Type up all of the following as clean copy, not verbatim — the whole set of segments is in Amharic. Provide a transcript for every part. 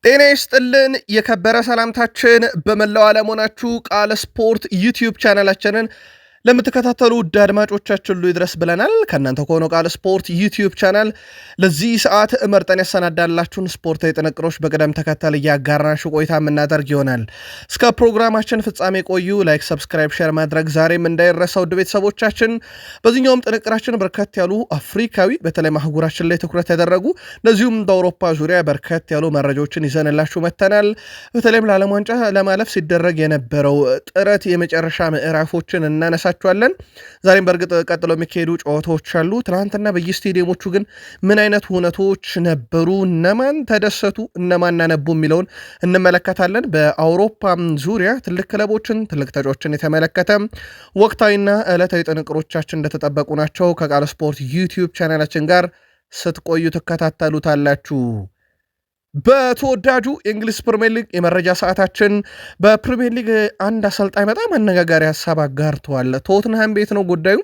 ጤና ይስጥልን የከበረ ሰላምታችን በመላው ዓለም ሆናችሁ ቃል ስፖርት ዩቲዩብ ቻናላችንን ለምትከታተሉ ውድ አድማጮቻችን ሁሉ ይድረስ ብለናል። ከእናንተ ከሆነው ቃል ስፖርት ዩቲዩብ ቻናል ለዚህ ሰዓት መርጠን ያሰናዳላችሁን ስፖርታዊ ጥንቅሮች በቅደም ተከተል እያጋራናችሁ ቆይታ የምናደርግ ይሆናል። እስከ ፕሮግራማችን ፍጻሜ ቆዩ። ላይክ፣ ሰብስክራይብ፣ ሼር ማድረግ ዛሬም እንዳይረሳ ውድ ቤተሰቦቻችን። በዚህኛውም ጥንቅራችን በርከት ያሉ አፍሪካዊ በተለይ አህጉራችን ላይ ትኩረት ያደረጉ እንደዚሁም በአውሮፓ ዙሪያ በርከት ያሉ መረጃዎችን ይዘንላችሁ መጥተናል። በተለይም ለዓለም ዋንጫ ለማለፍ ሲደረግ የነበረው ጥረት የመጨረሻ ምዕራፎችን እናነሳ ዛሬም በእርግጥ ቀጥሎ የሚካሄዱ ጨዋታዎች አሉ። ትናንትና በየስቴዲየሞቹ ግን ምን አይነት ሁነቶች ነበሩ፣ እነማን ተደሰቱ፣ እነማን አነቡ የሚለውን እንመለከታለን። በአውሮፓ ዙሪያ ትልቅ ክለቦችን ትልቅ ተጫዋቾችን የተመለከተ ወቅታዊና ዕለታዊ ጥንቅሮቻችን እንደተጠበቁ ናቸው። ከቃል ስፖርት ዩቲዩብ ቻናላችን ጋር ስትቆዩ ትከታተሉታላችሁ። በተወዳጁ የእንግሊዝ ፕሪሚየር ሊግ የመረጃ ሰዓታችን በፕሪሚየር ሊግ አንድ አሰልጣኝ በጣም አነጋጋሪ ሀሳብ አጋርተዋል። ቶትንሃም ቤት ነው ጉዳዩ።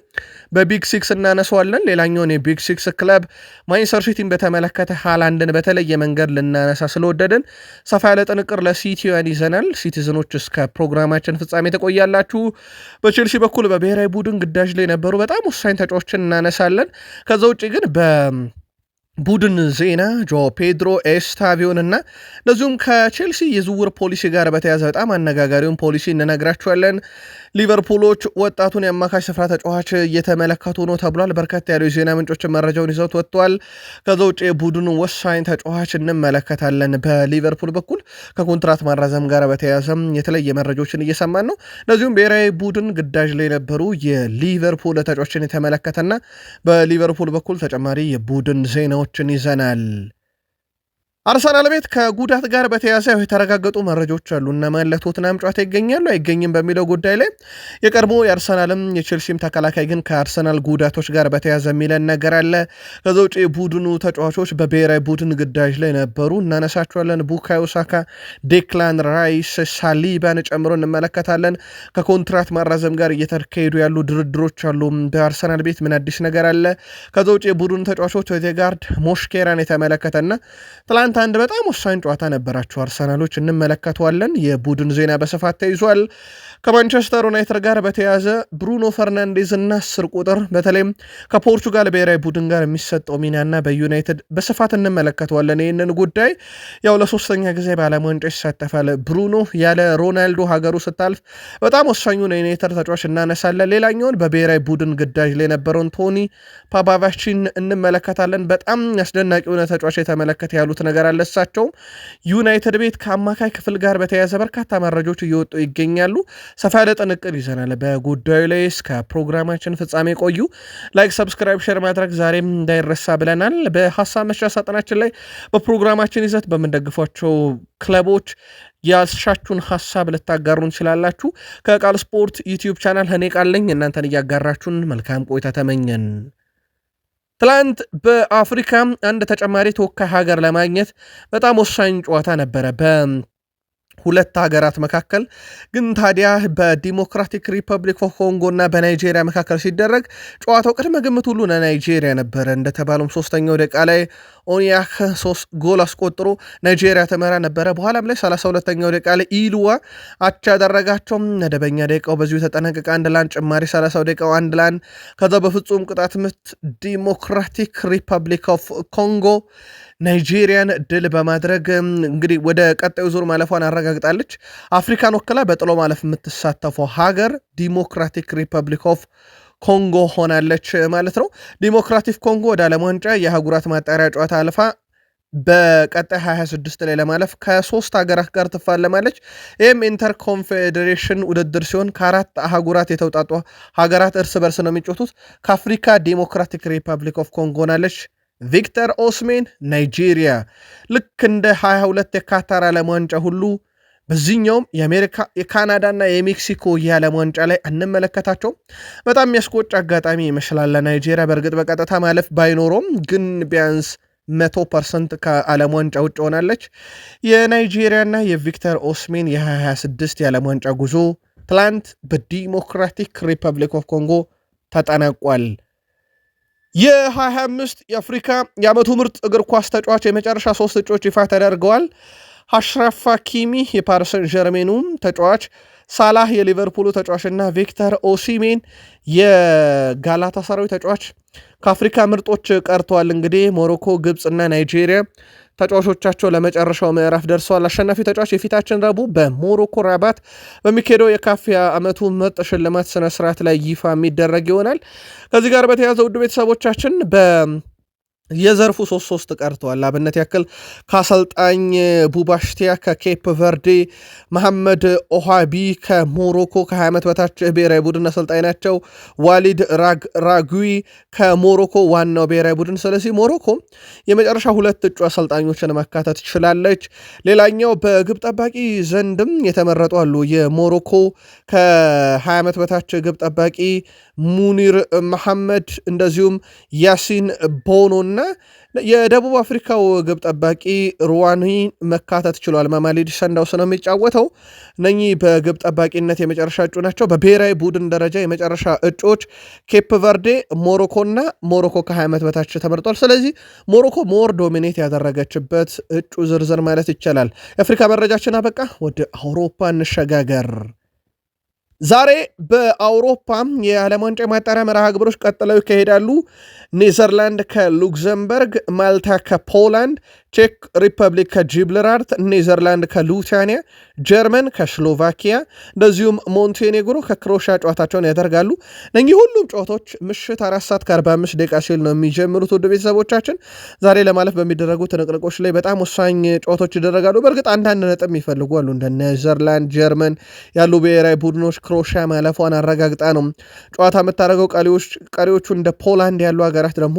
በቢግ ሲክስ እናነሳዋለን። ሌላኛውን የቢግ ሲክስ ክለብ ማንቸስተር ሲቲን በተመለከተ ሃላንድን በተለየ መንገድ ልናነሳ ስለወደድን ሰፋ ያለ ጥንቅር ለሲቲያን ይዘናል። ሲቲዝኖች እስከ ፕሮግራማችን ፍጻሜ ተቆያላችሁ። በቼልሲ በኩል በብሔራዊ ቡድን ግዳጅ ላይ የነበሩ በጣም ወሳኝ ተጫዋቾችን እናነሳለን። ከዛ ውጭ ግን ቡድን ዜና ጆ ፔድሮ ኤስታቪዮን እና እንደዚሁም ከቼልሲ የዝውውር ፖሊሲ ጋር በተያዘ በጣም አነጋጋሪውን ፖሊሲ እንነግራችኋለን። ሊቨርፑሎች ወጣቱን የአማካይ ስፍራ ተጫዋች እየተመለከቱ ነው ተብሏል። በርከት ያሉ የዜና ምንጮችን መረጃውን ይዘውት ወጥተዋል። ከዛ ውጭ የቡድኑ ወሳኝ ተጫዋች እንመለከታለን። በሊቨርፑል በኩል ከኮንትራት ማራዘም ጋር በተያዘም የተለየ መረጃዎችን እየሰማን ነው። እንደዚሁም ብሔራዊ ቡድን ግዳጅ ላይ የነበሩ የሊቨርፑል ተጫዋችን የተመለከተና በሊቨርፑል በኩል ተጨማሪ የቡድን ዜናዎችን ይዘናል። አርሰናል ቤት ከጉዳት ጋር በተያያዘ የተረጋገጡ መረጃዎች አሉ። እነማን ለቶትናም ጨዋታ ይገኛሉ አይገኝም በሚለው ጉዳይ ላይ የቀድሞ የአርሰናልም የቼልሲም ተከላካይ ግን ከአርሰናል ጉዳቶች ጋር በተያያዘ የሚለን ነገር አለ። ከዛ ውጭ የቡድኑ ተጫዋቾች በብሔራዊ ቡድን ግዳጅ ላይ ነበሩ፣ እናነሳቸዋለን። ቡካዮ ሳካ፣ ዴክላን ራይስ፣ ሳሊባን ጨምሮ እንመለከታለን። ከኮንትራት ማራዘም ጋር እየተካሄዱ ያሉ ድርድሮች አሉ። በአርሰናል ቤት ምን አዲስ ነገር አለ? ከዛ ውጭ የቡድኑ ተጫዋቾች ኦዴጋርድ፣ ሞሽኬራን የተመለከተና ትላንት አንድ በጣም ወሳኝ ጨዋታ ነበራቸው አርሰናሎች፣ እንመለከተዋለን። የቡድን ዜና በስፋት ተይዟል። ከማንቸስተር ዩናይትድ ጋር በተያያዘ ብሩኖ ፈርናንዴዝ እና 10 ቁጥር በተለይም ከፖርቹጋል ብሔራዊ ቡድን ጋር የሚሰጠው ሚናና በዩናይትድ በስፋት እንመለከተዋለን። ይህንን ጉዳይ ያው ለሶስተኛ ጊዜ በዓለም ዋንጫ ይሳተፋል ብሩኖ። ያለ ሮናልዶ ሀገሩ ስታልፍ በጣም ወሳኙን የዩናይትድ ተጫዋች እናነሳለን። ሌላኛውን በብሔራዊ ቡድን ግዳጅ ላይ የነበረውን ቶኒ ፓባቫቺን እንመለከታለን። በጣም አስደናቂ የሆነ ተጫዋች የተመለከተ ያሉት ነገር አለሳቸውም። ዩናይትድ ቤት ከአማካይ ክፍል ጋር በተያያዘ በርካታ መረጃዎች እየወጡ ይገኛሉ። ሰፋ ያለ ጥንቅር ይዘናል በጉዳዩ ላይ። እስከ ፕሮግራማችን ፍጻሜ ቆዩ። ላይክ፣ ሰብስክራይብ፣ ሼር ማድረግ ዛሬም እንዳይረሳ ብለናል። በሀሳብ መስጫ ሳጥናችን ላይ በፕሮግራማችን ይዘት በምንደግፏቸው ክለቦች ያሻችሁን ሀሳብ ልታጋሩ እንችላላችሁ። ከቃል ስፖርት ዩቲዩብ ቻናል እኔ ቃለኝ እናንተን እያጋራችሁን መልካም ቆይታ ተመኘን። ትላንት በአፍሪካ አንድ ተጨማሪ ተወካይ ሀገር ለማግኘት በጣም ወሳኝ ጨዋታ ነበረ በሁለት ሀገራት መካከል። ግን ታዲያ በዲሞክራቲክ ሪፐብሊክ ኦፍ ኮንጎ እና በናይጄሪያ መካከል ሲደረግ ጨዋታው ቅድመ ግምት ሁሉ ለናይጄሪያ ነበረ። እንደተባለውም ሶስተኛው ደቂቃ ላይ ኦኒያክ 3 ጎል አስቆጥሮ ናይጄሪያ ተመራ ነበረ። በኋላም ላይ 32ኛው ደቂቃ ላይ ኢሉዋ አቻ ያደረጋቸው። መደበኛ ደቂቃው በዚሁ ተጠናቀቀ። 1-1 ጭማሪ 30 ደቂቃው 1-1። ከዛ በፍጹም ቅጣት ምት ዲሞክራቲክ ሪፐብሊክ ኦፍ ኮንጎ ናይጄሪያን ድል በማድረግ እንግዲህ ወደ ቀጣዩ ዙር ማለፏን አረጋግጣለች። አፍሪካን ወክላ በጥሎ ማለፍ የምትሳተፈው ሀገር ዲሞክራቲክ ሪፐብሊክ ኦፍ ኮንጎ ሆናለች ማለት ነው። ዲሞክራቲክ ኮንጎ ወደ ዓለም ዋንጫ የአህጉራት ማጣሪያ ጨዋታ አልፋ በቀጣይ 26 ላይ ለማለፍ ከ3 ሀገራት ጋር ትፋለማለች። ይህም ኢንተር ኮንፌዴሬሽን ውድድር ሲሆን ከ4 አህጉራት የተውጣጡ ሀገራት እርስ በርስ ነው የሚጫወቱት። ከአፍሪካ ዲሞክራቲክ ሪፐብሊክ ኦፍ ኮንጎ ሆናለች። ቪክተር ኦስሜን ናይጄሪያ ልክ እንደ 22 የካታር ዓለም ዋንጫ ሁሉ በዚህኛውም የአሜሪካ የካናዳና የሜክሲኮ የዓለም ዋንጫ ላይ እንመለከታቸው። በጣም የሚያስቆጭ አጋጣሚ ይመስላል ናይጄሪያ። በእርግጥ በቀጥታ ማለፍ ባይኖረውም ግን ቢያንስ 100% ከዓለም ዋንጫ ውጭ ሆናለች። የናይጄሪያና የቪክተር ኦስሜን የ2026 የዓለም ዋንጫ ጉዞ ትላንት በዲሞክራቲክ ሪፐብሊክ ኦፍ ኮንጎ ተጠናቋል። የ2025 የአፍሪካ የዓመቱ ምርጥ እግር ኳስ ተጫዋች የመጨረሻ 3 እጩዎች ይፋ ተደርገዋል። አሽራፍ ሀኪሚ የፓሪስ ሰን ዠርሜኑ ተጫዋች፣ ሳላህ የሊቨርፑሉ ተጫዋችና ቪክተር ኦሲሜን የጋላታሳራዊ ተጫዋች ከአፍሪካ ምርጦች ቀርተዋል። እንግዲህ ሞሮኮ፣ ግብፅና ናይጄሪያ ተጫዋቾቻቸው ለመጨረሻው ምዕራፍ ደርሰዋል። አሸናፊ ተጫዋች የፊታችን ረቡዕ በሞሮኮ ራባት በሚካሄደው የካፍ ዓመቱ ምርጥ ሽልማት ስነስርዓት ላይ ይፋ የሚደረግ ይሆናል። ከዚህ ጋር በተያያዘ ውድ ቤተሰቦቻችን የዘርፉ 3 ቀርተዋል። አብነት ያክል ከአሰልጣኝ ቡባሽቲያ ከኬፕ ቨርዴ፣ መሐመድ ኦሃቢ ከሞሮኮ ከ20 ዓመት በታች ብሔራዊ ቡድን አሰልጣኝ ናቸው። ዋሊድ ራጉዊ ከሞሮኮ ዋናው ብሔራዊ ቡድን። ስለዚህ ሞሮኮ የመጨረሻ 2 እጩ አሰልጣኞችን ማካተት ትችላለች። ሌላኛው በግብ ጠባቂ ዘንድም የተመረጡ አሉ። የሞሮኮ ከ20 ዓመት በታች ግብ ጠባቂ ሙኒር መሐመድ፣ እንደዚሁም ያሲን ቦኖና የደቡብ አፍሪካው ግብ ጠባቂ ሩዋኒ መካተት ችሏል። ማማሊዲ ሰንዳውስ ነው የሚጫወተው። እነኚህ በግብ ጠባቂነት የመጨረሻ እጩ ናቸው። በብሔራዊ ቡድን ደረጃ የመጨረሻ እጩዎች ኬፕ ቨርዴ፣ ሞሮኮና ሞሮኮ ከ20 ዓመት በታች ተመርጧል። ስለዚህ ሞሮኮ ሞር ዶሚኔት ያደረገችበት እጩ ዝርዝር ማለት ይቻላል። የአፍሪካ መረጃችን አበቃ። ወደ አውሮፓ እንሸጋገር። ዛሬ በአውሮፓ የዓለም ዋንጫ የማጣሪያ መርሃ ግብሮች ቀጥለው ይካሄዳሉ። ኔዘርላንድ ከሉክዘምበርግ፣ ማልታ ከፖላንድ፣ ቼክ ሪፐብሊክ ከጂብልራርት፣ ኔዘርላንድ ከሉታኒያ፣ ጀርመን ከስሎቫኪያ እንደዚሁም ሞንቴኔግሮ ከክሮሻ ጨዋታቸውን ያደርጋሉ። እነዚህ ሁሉም ጨዋታዎች ምሽት 4:45 ሲል ነው የሚጀምሩት። ውድ ቤተሰቦቻችን ዛሬ ለማለፍ በሚደረጉ ትንቅንቆች ላይ በጣም ወሳኝ ጨዋታዎች ይደረጋሉ። በእርግጥ አንዳንድ ነጥብ ይፈልጉ አሉ። እንደ ኔዘርላንድ፣ ጀርመን ያሉ ብሔራዊ ቡድኖች ክሮሻ ማለፏን አረጋግጣ ነው ጨዋታ የምታደርገው። ቀሪዎቹ እንደ ፖላንድ ያሉ ሀገራት ደግሞ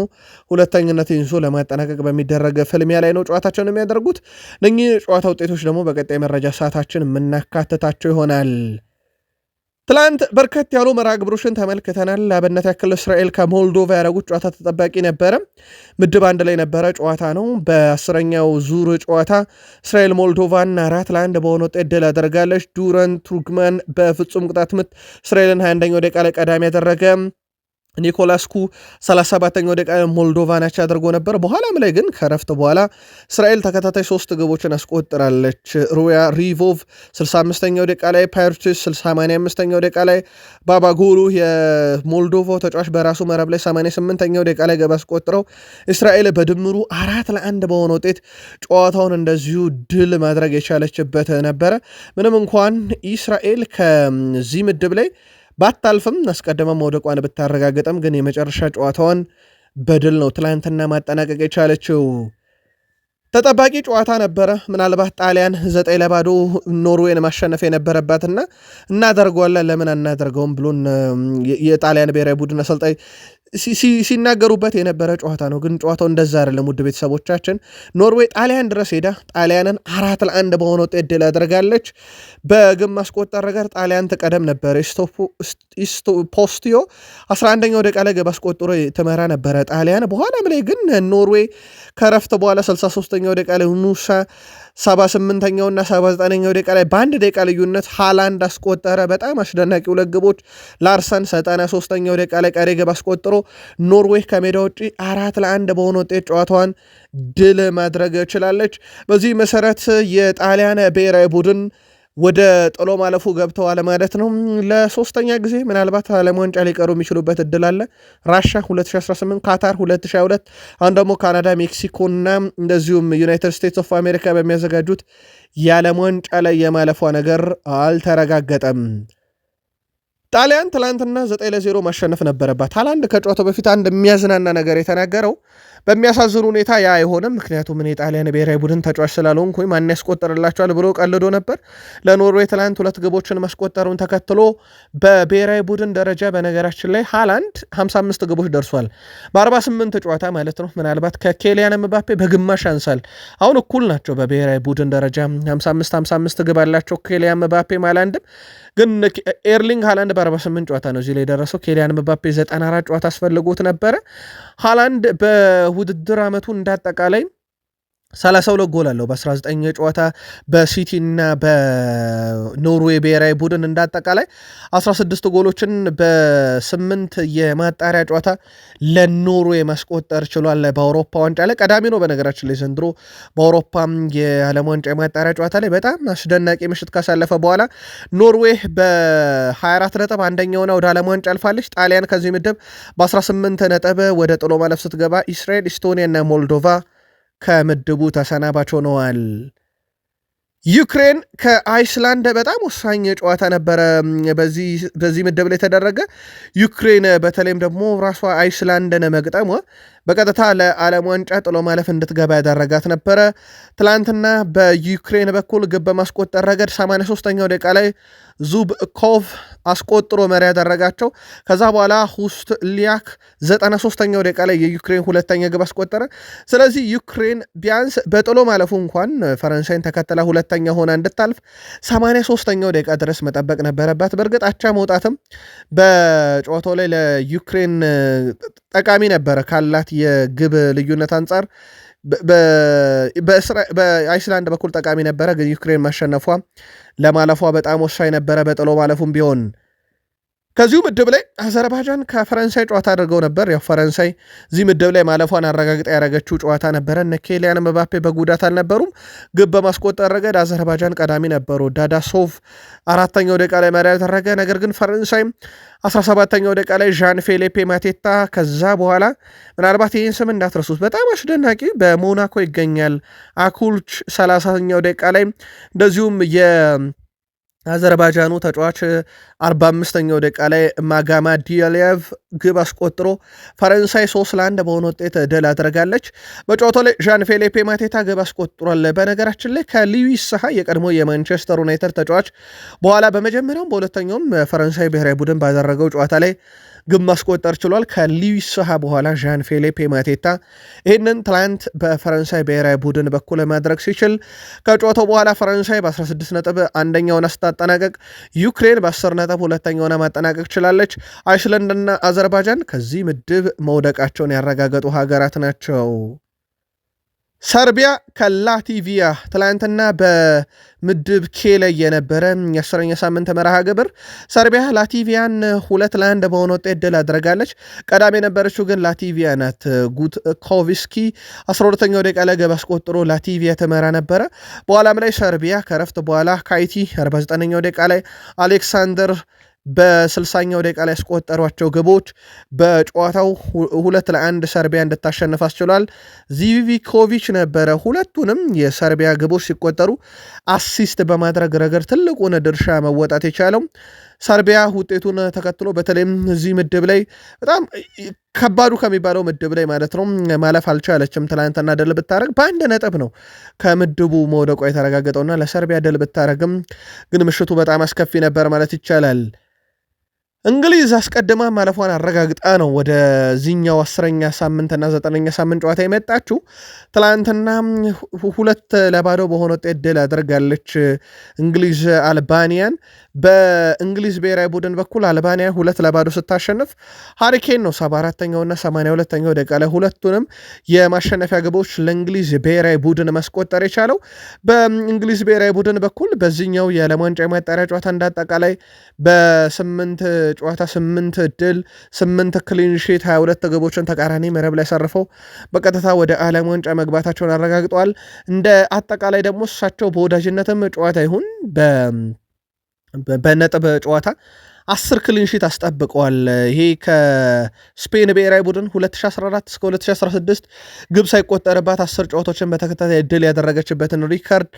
ሁለተኝነት ይዞ ለማጠናቀቅ በሚደረግ ፍልሚያ ላይ ነው ጨዋታቸውን የሚያደርጉት። እነኚህ ጨዋታ ውጤቶች ደግሞ በቀጣይ መረጃ ሰዓታችን የምናካትታቸው ይሆናል። ትላንት በርከት ያሉ መርሃ ግብሮችን ተመልክተናል። ለአብነት ያክል እስራኤል ከሞልዶቫ ያደረጉት ጨዋታ ተጠባቂ ነበረ። ምድብ 1 ላይ ነበረ ጨዋታ ነው። በ10ኛው ዙር ጨዋታ እስራኤል ሞልዶቫን 4-1 በሆነ ውጤት ድል አደርጋለች። ዱረን ትሩግማን በፍጹም ቅጣት ምት እስራኤልን 21ኛው ደቂቃ ላይ ቀዳሚ ያደረገ፣ ኒኮላስኩ 37ኛው ደቂቃ ሞልዶቫን አቻ አድርጎ ነበር። በኋላም ላይ ግን ከረፍት በኋላ እስራኤል ተከታታይ 3 ግቦችን አስቆጥራለች። ሩያ ሪቮቭ 65ኛው ደቂቃ ላይ፣ ፓርቲስ 85ኛው ደቂቃ ላይ፣ ባባጎሉ የሞልዶቫ ተጫዋች በራሱ መረብ ላይ 88ኛው ደቂቃ ላይ ገባ አስቆጥረው እስራኤል በድምሩ 4-1 በሆነ ውጤት ጨዋታውን እንደዚሁ ድል ማድረግ የቻለችበት ነበረ። ምንም እንኳን እስራኤል ከዚህ ምድብ ላይ ባታልፍም አስቀድማ መውደቋን ብታረጋግጥም ግን የመጨረሻ ጨዋታዋን በድል ነው ትላንትና ማጠናቀቅ የቻለችው። ተጠባቂ ጨዋታ ነበረ። ምናልባት ጣሊያን 9-0 ኖርዌይን ማሸነፍ የነበረባትና እናደርገዋለን ለምን አናደርገውም ብሎን የጣሊያን ብሔራዊ ቡድን አሰልጣኝ ሲናገሩበት የነበረ ጨዋታ ነው። ግን ጨዋታው እንደዛ አይደለም። ውድ ቤተሰቦቻችን ኖርዌይ ጣሊያን ድረስ ሄዳ ጣሊያንን 4-1 በሆነ ውጤት ድል አድርጋለች። በግብ ማስቆጠር ነገር ጣሊያን ተቀደም ነበር። ፖስቲዮ 11ኛው ደቂቃ ላይ ግብ አስቆጥሮ ትመራ ነበረ ጣሊያን። በኋላም ላይ ግን ኖርዌይ ከረፍት በኋላ 63ኛው ደቂቃ ላይ ኑሳ 78ኛውና 79ኛው ደቂቃ ላይ በአንድ ደቂቃ ልዩነት ሃላንድ አስቆጠረ። በጣም አስደናቂ 2 ግቦች። ላርሰን 93ኛው ደቂቃ ላይ ቀሪ ግብ አስቆጥሮ ኖርዌይ ከሜዳ ውጪ 4-1 በሆነ ውጤት ጨዋታዋን ድል ማድረግ ችላለች። በዚህ መሰረት የጣሊያን ብሔራዊ ቡድን ወደ ጥሎ ማለፉ ገብተዋል ማለት ነው። ለሶስተኛ ጊዜ ምናልባት ዓለም ዋንጫ ሊቀሩ የሚችሉበት እድል አለ። ራሻ 2018፣ ካታር 2022፣ አሁን ደግሞ ካናዳ፣ ሜክሲኮና እንደዚሁም ዩናይትድ ስቴትስ ኦፍ አሜሪካ በሚያዘጋጁት የዓለም ዋንጫ ላይ የማለፏ ነገር አልተረጋገጠም። ጣሊያን ትላንትና 9-0 ማሸነፍ ነበረባት። ሃላንድ ከጨዋታው በፊት አንድ የሚያዝናና ነገር የተናገረው በሚያሳዝን ሁኔታ ያ አይሆንም፣ ምክንያቱም እኔ ጣሊያን ብሔራዊ ቡድን ተጫዋች ስላልሆንኩኝ ማን ያስቆጥርላቸዋል ብሎ ቀልዶ ነበር። ለኖርዌይ ትላንት 2 ግቦችን ማስቆጠሩን ተከትሎ በብሔራዊ ቡድን ደረጃ በነገራችን ላይ ሃላንድ 55 ግቦች ደርሷል በ48 ጨዋታ ማለት ነው። ምናልባት ከኬሊያን ምባፔ በግማሽ ያንሳል። አሁን እኩል ናቸው በብሔራዊ ቡድን ደረጃ 55 ግብ አላቸው ኬሊያን ምባፔ ሃላንድም። ግን ኤርሊንግ ሃላንድ በ48 ጨዋታ ነው እዚህ ላይ ደረሰው። ኬሊያን ምባፔ 94 ጨዋታ አስፈልጎት ነበረ። ሃላንድ በውድድር ዓመቱ እንዳጠቃላይ 32 ጎል አለው በ19 ጨዋታ በሲቲ እና በኖርዌይ ብሔራዊ ቡድን እንዳጠቃላይ 16 ጎሎችን በ8 የማጣሪያ ጨዋታ ለኖርዌይ ማስቆጠር ችሏል። በአውሮፓ ዋንጫ ላይ ቀዳሚ ነው። በነገራችን ላይ ዘንድሮ በአውሮፓም የዓለም ዋንጫ የማጣሪያ ጨዋታ ላይ በጣም አስደናቂ ምሽት ካሳለፈ በኋላ ኖርዌይ በ24 ነጥብ አንደኛውና ወደ ዓለም ዋንጫ አልፋለች። ጣሊያን ከዚህ ምድብ በ18 ነጥብ ወደ ጥሎ ማለፍ ስትገባ ኢስራኤል፣ ኢስቶኒያ እና ሞልዶቫ ከምድቡ ተሰናባች ሆነዋል። ዩክሬን ከአይስላንድ በጣም ወሳኝ ጨዋታ ነበረ በዚህ ምድብ ላይ የተደረገ። ዩክሬን በተለይም ደግሞ ራሷ አይስላንድን መግጠሟ በቀጥታ ለዓለም ዋንጫ ጥሎ ማለፍ እንድትገባ ያደረጋት ነበረ። ትላንትና በዩክሬን በኩል ግብ በማስቆጠር ረገድ 83ኛው ደቂቃ ላይ ዙብኮቭ አስቆጥሮ መሪ ያደረጋቸው። ከዛ በኋላ ሁስት ሊያክ 93ኛው ደቂቃ ላይ የዩክሬን ሁለተኛ ግብ አስቆጠረ። ስለዚህ ዩክሬን ቢያንስ በጥሎ ማለፉ እንኳን ፈረንሳይን ተከትላ ሁለተኛ ሆና እንድታልፍ 83ኛው ደቂቃ ድረስ መጠበቅ ነበረባት። በእርግጥ አቻ መውጣትም በጨዋታው ላይ ለዩክሬን ጠቃሚ ነበረ ካላት የግብ ልዩነት አንጻር በአይስላንድ በኩል ጠቃሚ ነበረ። ግን ዩክሬን ማሸነፏ ለማለፏ በጣም ወሳኝ ነበረ በጥሎ ማለፉም ቢሆን። ከዚሁ ምድብ ላይ አዘርባይጃን ከፈረንሳይ ጨዋታ አድርገው ነበር። ያው ፈረንሳይ እዚህ ምድብ ላይ ማለፏን አረጋግጣ ያደረገችው ጨዋታ ነበረ። እነ ኬሊያን ምባፔ በጉዳት አልነበሩም። ግብ በማስቆጠር ረገድ አዘርባይጃን ቀዳሚ ነበሩ። ዳዳሶቭ 4ኛው ደቂቃ ላይ መሪ ያደረገ። ነገር ግን ፈረንሳይ 17ኛው ደቂቃ ላይ ዣን ፌሊፔ ማቴታ፣ ከዛ በኋላ ምናልባት ይህን ስም እንዳትረሱት በጣም አስደናቂ በሞናኮ ይገኛል አኩልች 30ኛው ደቂቃ ላይ እንደዚሁም አዘርባይጃኑ ተጫዋች 45ኛው ደቂቃ ላይ ማጋማ ዲያሊየቭ ግብ አስቆጥሮ ፈረንሳይ 3-1 በሆነ ውጤት ድል አድርጋለች። በጨዋታው ላይ ዣን ፌሊፔ ማቴታ ግብ አስቆጥሯል። በነገራችን ላይ ከሉዊስ ሳሃ የቀድሞ የማንቸስተር ዩናይትድ ተጫዋች በኋላ በመጀመሪያውም በሁለተኛውም ፈረንሳይ ብሔራዊ ቡድን ባደረገው ጨዋታ ላይ ግብ ማስቆጠር ችሏል። ከሉዊስ ሳሃ በኋላ ዣን ፌሊፔ ማቴታ ይህንን ትላንት በፈረንሳይ ብሔራዊ ቡድን በኩል ማድረግ ሲችል ከጨዋታው በኋላ ፈረንሳይ በ16 ነጥብ አንደኛውን ስታጠናቀቅ ዩክሬን በ10 ነጥብ ሁለተኛውን ማጠናቀቅ ችላለች። አይስላንድና አዘርባይጃን ከዚህ ምድብ መውደቃቸውን ያረጋገጡ ሀገራት ናቸው። ሰርቢያ ከላቲቪያ ትላንትና በምድብ ኬ ላይ የነበረ የ10ኛ ሳምንት መርሃ ግብር ሰርቢያ ላቲቪያን 2-1 በሆነ ውጤት ድል አድርጋለች። ቀዳሚ የነበረችው ግን ላቲቪያ ናት። ጉትኮቪስኪ 12ኛው ደቂቃ ላይ ግብ አስቆጥሮ ላቲቪያ ትመራ ነበረ። በኋላም ላይ ሰርቢያ ከረፍት በኋላ ካይቲ 49ኛው ደቂቃ ላይ አሌክሳንደር በ60ኛው ደቂቃ ላይ ያስቆጠሯቸው ግቦች በጨዋታው 2-1 ሰርቢያ እንድታሸንፍ አስችሏል። ዚቪኮቪች ነበረ ሁለቱንም የሰርቢያ ግቦች ሲቆጠሩ አሲስት በማድረግ ረገድ ትልቁን ድርሻ መወጣት የቻለው። ሰርቢያ ውጤቱን ተከትሎ በተለይም እዚህ ምድብ ላይ በጣም ከባዱ ከሚባለው ምድብ ላይ ማለት ነው ማለፍ አልቻለችም። ትላንትና ድል ብታረግ በአንድ ነጥብ ነው ከምድቡ መውደቋ የተረጋገጠውና ለሰርቢያ ድል ብታረግም ግን ምሽቱ በጣም አስከፊ ነበር ማለት ይቻላል። እንግሊዝ አስቀድማ ማለፏን አረጋግጣ ነው ወደዚህኛው 10ኛ ሳምንትና 9ኛ ሳምንት ጨዋታ የመጣችው። ትላንትና 2-0 በሆነ ውጤት ድል አድርጋለች እንግሊዝ አልባኒያን። በእንግሊዝ ብሔራዊ ቡድን በኩል አልባኒያ 2-0 ስታሸንፍ ሃሪኬን ነው 74ኛውና 82ኛው ደቂቃ ላይ ሁለቱንም የማሸነፊያ ግቦች ለእንግሊዝ ብሔራዊ ቡድን ማስቆጠር የቻለው። በእንግሊዝ ብሔራዊ ቡድን በኩል በዚህኛው የዓለም ዋንጫ የማጣሪያ ጨዋታ እንዳጠቃላይ በ8 ጨዋታ 8 ድል 8 ክሊንሺት 22 ግቦችን ተቃራኒ መረብ ላይ ሰርፈው በቀጥታ ወደ ዓለም ዋንጫ መግባታቸውን አረጋግጠዋል። እንደ አጠቃላይ ደግሞ እሳቸው በወዳጅነትም ጨዋታ ይሁን በነጥብ ጨዋታ 10 ክሊንሺት አስጠብቀዋል። ይሄ ከስፔን ብሔራዊ ቡድን 2014 እስከ 2016 ግብ ሳይቆጠርባት 10 ጨዋታዎችን በተከታታይ ድል ያደረገችበትን ሪካርድ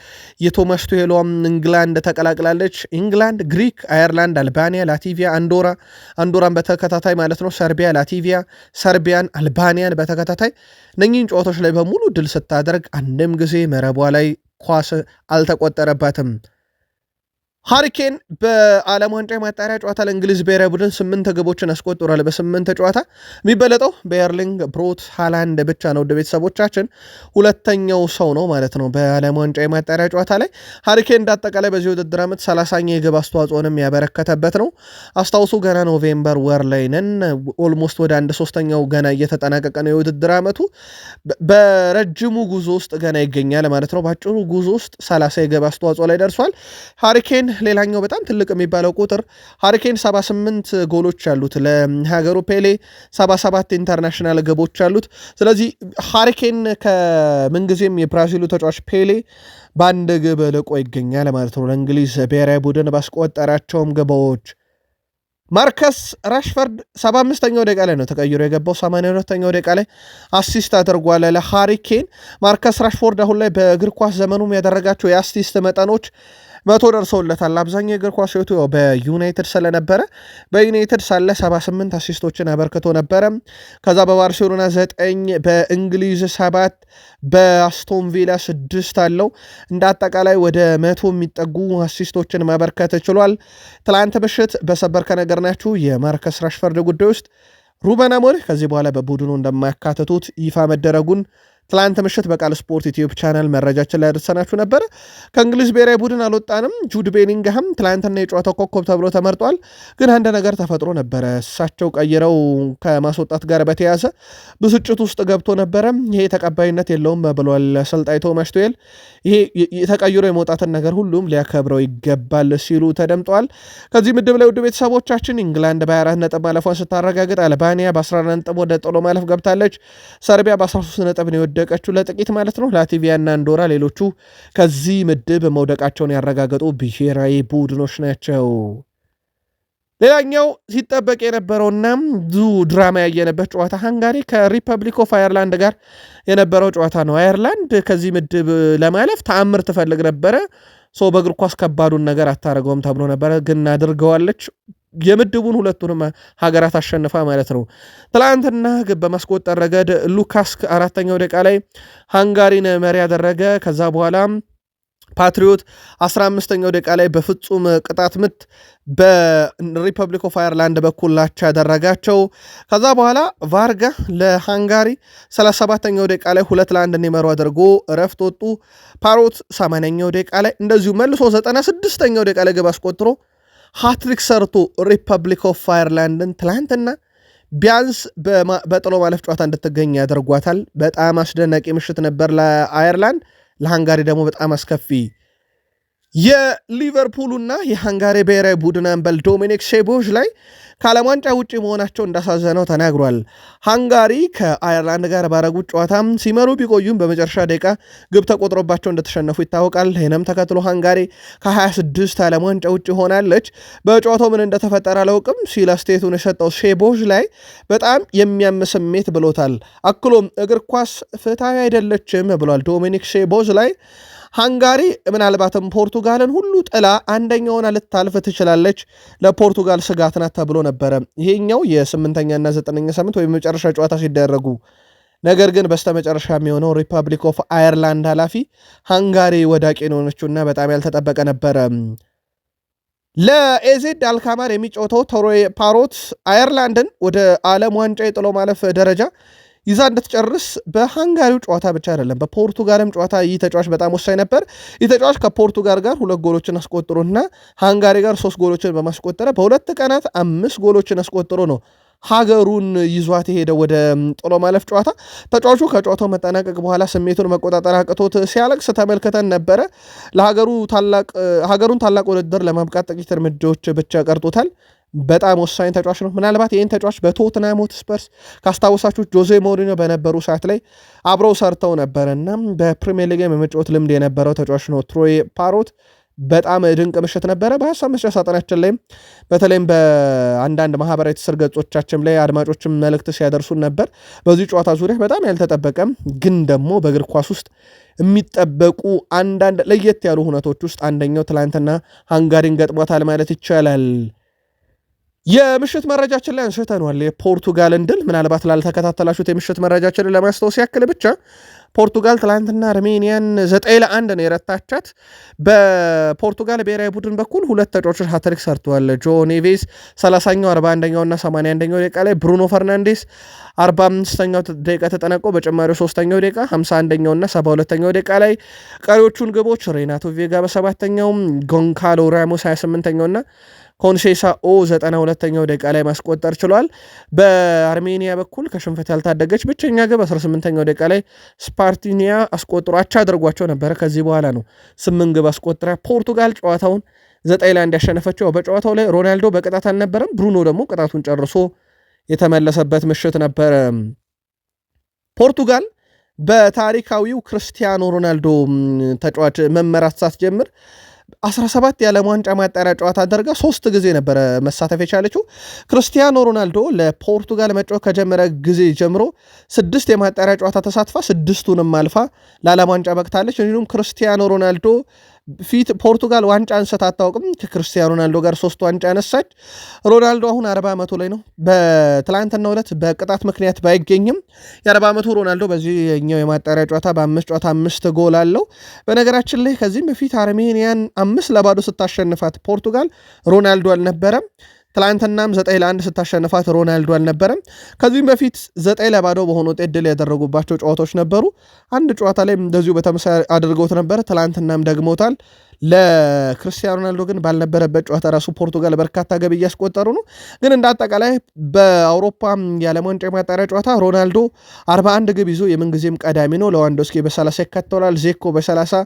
የቶማስ ቱሄሎም እንግላንድ ተቀላቅላለች። ኢንግላንድ፣ ግሪክ፣ አየርላንድ፣ አልባኒያ፣ ላቲቪያ፣ አንዶራን በተከታታይ ማለት ነው፣ ሰርቢያ፣ ላቲቪያ፣ ሰርቢያን፣ አልባኒያን በተከታታይ እነኚህን ጨዋታዎች ላይ በሙሉ ድል ስታደርግ አንድም ጊዜ መረቧ ላይ ኳስ አልተቆጠረባትም። ሃሪኬን በዓለም ዋንጫ የማጣሪያ ጨዋታ ለእንግሊዝ ብሔራዊ ቡድን 8 ግቦችን አስቆጥሯል። በ8 ጨዋታ የሚበለጠው በኤርሊንግ ብሮት ሃላንድ ብቻ ነው። ወደ ቤተሰቦቻችን ሁለተኛው ሰው ነው ማለት ነው በዓለም ዋንጫ የማጣሪያ ጨዋታ ላይ። ሃሪኬን እንዳጠቃላይ በዚህ ውድድር ዓመት 30ኛ የግብ አስተዋጽኦንም ያበረከተበት ነው። አስታውሱ ገና ኖቬምበር ወር ላይ ነን። ኦልሞስት ወደ 1/3ኛው ገና እየተጠናቀቀ ነው የውድድር ዓመቱ። በረጅሙ ጉዞ ውስጥ ገና ይገኛል ማለት ነው። በአጭሩ ጉዞ ውስጥ 30 የግብ አስተዋጽኦ ላይ ደርሷል ሃሪኬን። ሌላኛው በጣም ትልቅ የሚባለው ቁጥር ሃሪኬን 78 ጎሎች አሉት። ለሀገሩ ፔሌ 77 ኢንተርናሽናል ግቦች አሉት። ስለዚህ ሃሪኬን ከምንጊዜም የብራዚሉ ተጫዋች ፔሌ በአንድ ግብ ልቆ ይገኛል ማለት ነው ለእንግሊዝ ብሔራዊ ቡድን ባስቆጠራቸውም ግቦች። ማርከስ ራሽፈርድ 75ኛው ደቂቃ ላይ ነው ተቀይሮ የገባው። 82ኛው ደቂቃ ላይ አሲስት አድርጓል ለሃሪኬን። ማርከስ ራሽፎርድ አሁን ላይ በእግር ኳስ ዘመኑም ያደረጋቸው የአሲስት መጠኖች 100 ደርሰውለታል። አብዛኛው የእግር ኳስ ሕይወቱ በዩናይትድ ስለነበረ በዩናይትድ ሳለ 78 አሲስቶችን አበርክቶ ነበረ። ከዛ በባርሴሎና 9፣ በእንግሊዝ 7፣ በአስቶን ቪላ 6 አለው። እንደ አጠቃላይ ወደ 100 የሚጠጉ አሲስቶችን ማበርከት ችሏል። ትላንት ምሽት በሰበር ከነገርናችሁ የማርከስ ራሽፈርድ ጉዳይ ውስጥ ሩበን አሞሪም ከዚህ በኋላ በቡድኑ እንደማያካትቱት ይፋ መደረጉን ትላንት ምሽት በቃል ስፖርት ዩቲዩብ ቻናል መረጃችን ላይ ያደርሰናችሁ ነበረ። ከእንግሊዝ ብሔራዊ ቡድን አልወጣንም። ጁድ ቤሊንግሃም ትላንትና የጨዋታው ኮከብ ተብሎ ተመርጧል። ግን አንድ ነገር ተፈጥሮ ነበረ። እሳቸው ቀይረው ከማስወጣት ጋር በተያያዘ ብስጭት ውስጥ ገብቶ ነበረ። ይሄ ተቀባይነት የለውም ብሏል አሰልጣኝ ቶማስ ቱሄል። ይሄ ተቀይሮ የመውጣትን ነገር ሁሉም ሊያከብረው ይገባል ሲሉ ተደምጠዋል። ከዚህ ምድብ ላይ ውድ ቤተሰቦቻችን ኢንግላንድ በ24 ነጥብ ማለፏን ስታረጋግጥ አልባኒያ በ14 ነጥብ ወደ ጥሎ ማለፍ ገብታለች። ሰርቢያ በ13 ነጥብ ነው የወደቀችው ለጥቂት ማለት ነው። ላቲቪያ እና አንዶራ ሌሎቹ ከዚህ ምድብ መውደቃቸውን ያረጋገጡ ብሔራዊ ቡድኖች ናቸው። ሌላኛው ሲጠበቅ የነበረውና ብዙ ድራማ ያየነበት ጨዋታ ሃንጋሪ ከሪፐብሊክ ኦፍ አየርላንድ ጋር የነበረው ጨዋታ ነው። አየርላንድ ከዚህ ምድብ ለማለፍ ተአምር ትፈልግ ነበረ። በእግር ኳስ ከባዱን ነገር አታደርገውም ተብሎ ነበረ፣ ግን አድርገዋለች። የምድቡን ሁለቱንም ሀገራት አሸንፋ ማለት ነው። ትላንትና ግብ በማስቆጠር ረገድ ሉካስ 4ኛው ደቂቃ ላይ ሃንጋሪን መሪ ያደረገ። ከዛ በኋላ ፓትሪዮት 15ኛው ደቂቃ ላይ በፍጹም ቅጣት ምት በሪፐብሊክ ኦፍ አየርላንድ በኩል ላቻ ያደረጋቸው። ከዛ በኋላ ቫርጋ ለሃንጋሪ 37ኛው ደቂቃ ላይ 2-1 እንዲመሩ አድርጎ እረፍት ወጡ። ፓሮት 80ኛው ደቂቃ ላይ እንደዚሁ መልሶ 96ኛው ደቂቃ ላይ ግብ አስቆጥሮ ሃትሪክ ሰርቶ ሪፐብሊክ ኦፍ አየርላንድን ትላንትና ቢያንስ በጥሎ ማለፍ ጨዋታ እንድትገኝ ያደርጓታል። በጣም አስደናቂ ምሽት ነበር ለአየርላንድ። ለሃንጋሪ ደግሞ በጣም አስከፊ። የሊቨርፑሉና የሃንጋሪ ብሔራዊ ቡድን አምበል ዶሚኒክ ሴቦዥ ላይ ከዓለም ዋንጫ ውጭ መሆናቸው እንዳሳዘነው ተናግሯል። ሃንጋሪ ከአየርላንድ ጋር ባረጉት ጨዋታም ሲመሩ ቢቆዩም በመጨረሻ ደቂቃ ግብ ተቆጥሮባቸው እንደተሸነፉ ይታወቃል። ይህንም ተከትሎ ሃንጋሪ ከ26 ዓለም ዋንጫ ውጭ ሆናለች። በጨዋታው ምን እንደተፈጠረ አላውቅም ሲል አስተያየቱን የሰጠው ሴቦዥ ላይ በጣም የሚያም ስሜት ብሎታል። አክሎም እግር ኳስ ፍትሃዊ አይደለችም ብሏል። ዶሚኒክ ሴቦዥ ላይ ሃንጋሪ ምናልባትም ፖርቱጋልን ሁሉ ጥላ አንደኛውን ልታልፍ ትችላለች፣ ለፖርቱጋል ስጋት ናት ተብሎ ነበረ። ይሄኛው የ8ኛና 9ኛ ሳምንት ወይም መጨረሻ ጨዋታ ሲደረጉ፣ ነገር ግን በስተመጨረሻ የሚሆነው ሪፐብሊክ ኦፍ አየርላንድ ኃላፊ ሃንጋሪ ወዳቂ የሆነችውና በጣም ያልተጠበቀ ነበረ። ለኤዜድ አልካማር የሚጫወተው ቶሮይ ፓሮት አየርላንድን ወደ ዓለም ዋንጫ የጥሎ ማለፍ ደረጃ ይዛ እንድትጨርስ በሃንጋሪው ጨዋታ ብቻ አይደለም በፖርቱጋልም ጨዋታ ይህ ተጫዋች በጣም ወሳኝ ነበር። ይህ ተጫዋች ከፖርቱጋል ጋር 2 ጎሎችን አስቆጥሮና ሃንጋሪ ጋር 3 ጎሎችን በማስቆጠረ በ2 ቀናት 5 ጎሎችን አስቆጥሮ ነው ሀገሩን ይዟት የሄደው ወደ ጥሎ ማለፍ ጨዋታ። ተጫዋቹ ከጨዋታው መጠናቀቅ በኋላ ስሜቱን መቆጣጠር አቅቶት ሲያለቅስ ተመልክተን ነበረ። ሀገሩን ታላቅ ውድድር ለማብቃት ጥቂት እርምጃዎች ብቻ ቀርቶታል። በጣም ወሳኝ ተጫዋች ነው። ምናልባት ይህን ተጫዋች በቶትናም ሆትስፐርስ ካስታወሳችሁ ጆዜ ሞሪኒዮ በነበሩ ሰዓት ላይ አብረው ሰርተው ነበረ እና በፕሪሚየር ሊግ የመጫወት ልምድ የነበረው ተጫዋች ነው ትሮይ ፓሮት። በጣም ድንቅ ምሽት ነበረ። በሀሳብ መስጫ ሳጥናችን ላይም በተለይም በአንዳንድ ማህበራዊ ትስስር ገጾቻችን ላይ አድማጮችም መልእክት ሲያደርሱን ነበር። በዚህ ጨዋታ ዙሪያ በጣም ያልተጠበቀም ግን ደግሞ በእግር ኳስ ውስጥ የሚጠበቁ አንዳንድ ለየት ያሉ ሁነቶች ውስጥ አንደኛው ትላንትና ሃንጋሪን ገጥሟታል ማለት ይቻላል። የምሽት መረጃችን ላይ አንስተነዋል የፖርቱጋልን ድል። ምናልባት ላልተከታተላችሁት የምሽት መረጃችንን ለማስታወስ ያክል ብቻ ፖርቱጋል ትላንትና አርሜኒያን 9-1 ነው የረታቻት። በፖርቱጋል ብሔራዊ ቡድን በኩል ሁለት ተጫዋቾች ሃትሪክ ሰርተዋል። ጆ ኔቬስ 30ኛው 41ኛው እና 81ኛው ደቂቃ ላይ፣ ብሩኖ ፈርናንዴስ 45ኛው ደቂቃ ተጠናቆ በጭማሪው 3ኛው ደቂቃ 51ኛው እና 72ኛው ደቂቃ ላይ ቀሪዎቹን ግቦች ሬናቶ ቬጋ በ7ኛው፣ ጎንካሎ ራሞስ 28ኛው እና ኮንሴሳኦ 92ኛው ደቂቃ ላይ ማስቆጠር ችሏል። በአርሜኒያ በኩል ከሽንፈት ያልታደገች ብቸኛ ግብ 18ኛው ደቂቃ ላይ ስፓርቲኒያ አስቆጥሮ አቻ አድርጓቸው ነበረ። ከዚህ በኋላ ነው 8 ግብ አስቆጥራ ፖርቱጋል ጨዋታውን 9-1 ያሸነፈችው። በጨዋታው ላይ ሮናልዶ በቅጣት አልነበረም። ብሩኖ ደግሞ ቅጣቱን ጨርሶ የተመለሰበት ምሽት ነበረ። ፖርቱጋል በታሪካዊው ክርስቲያኖ ሮናልዶ ተጫዋች መመራት ሳትጀምር 17 የዓለም ዋንጫ ማጣሪያ ጨዋታ አድርጋ 3 ጊዜ ነበረ መሳተፍ የቻለችው። ክርስቲያኖ ሮናልዶ ለፖርቱጋል መጫወት ከጀመረ ጊዜ ጀምሮ 6 የማጣሪያ ጨዋታ ተሳትፋ 6ቱንም አልፋ ለዓለም ዋንጫ በቅታለች። እንዲሁም ክርስቲያኖ ሮናልዶ ፊት ፖርቱጋል ዋንጫ አንስታ አታውቅም። ከክርስቲያኖ ሮናልዶ ጋር 3 ዋንጫ አነሳች። ሮናልዶ አሁን 40 ዓመቱ ላይ ነው። በትላንትናው ዕለት በቅጣት ምክንያት ባይገኝም የ40 ዓመቱ ሮናልዶ በዚህኛው የማጣሪያ ጨዋታ በ5 ጨዋታ 5 ጎል አለው። በነገራችን ላይ ከዚህም በፊት አርሜኒያን 5-0 ስታሸንፋት ፖርቱጋል ሮናልዶ አልነበረም። ትላንትናም 9-1 ስታሸንፋት ሮናልዶ አልነበረም። ከዚህም በፊት 9-0 በሆነ ውጤት ድል ያደረጉባቸው ጨዋታዎች ነበሩ። አንድ ጨዋታ ላይ እንደዚሁ በተመሳሳይ አድርገውት ነበረ። ትላንትናም ደግሞታል። ለክርስቲያኖ ሮናልዶ ግን ባልነበረበት ጨዋታ ራሱ ፖርቱጋል በርካታ ገብ እያስቆጠሩ ነው። ግን እንደ አጠቃላይ በአውሮፓ የዓለም ዋንጫ ማጣሪያ ጨዋታ ሮናልዶ 41 ግብ ይዞ የምንጊዜም ቀዳሚ ነው። ሌዋንዶስኪ በ30 ይከተላል። ዜኮ በ30፣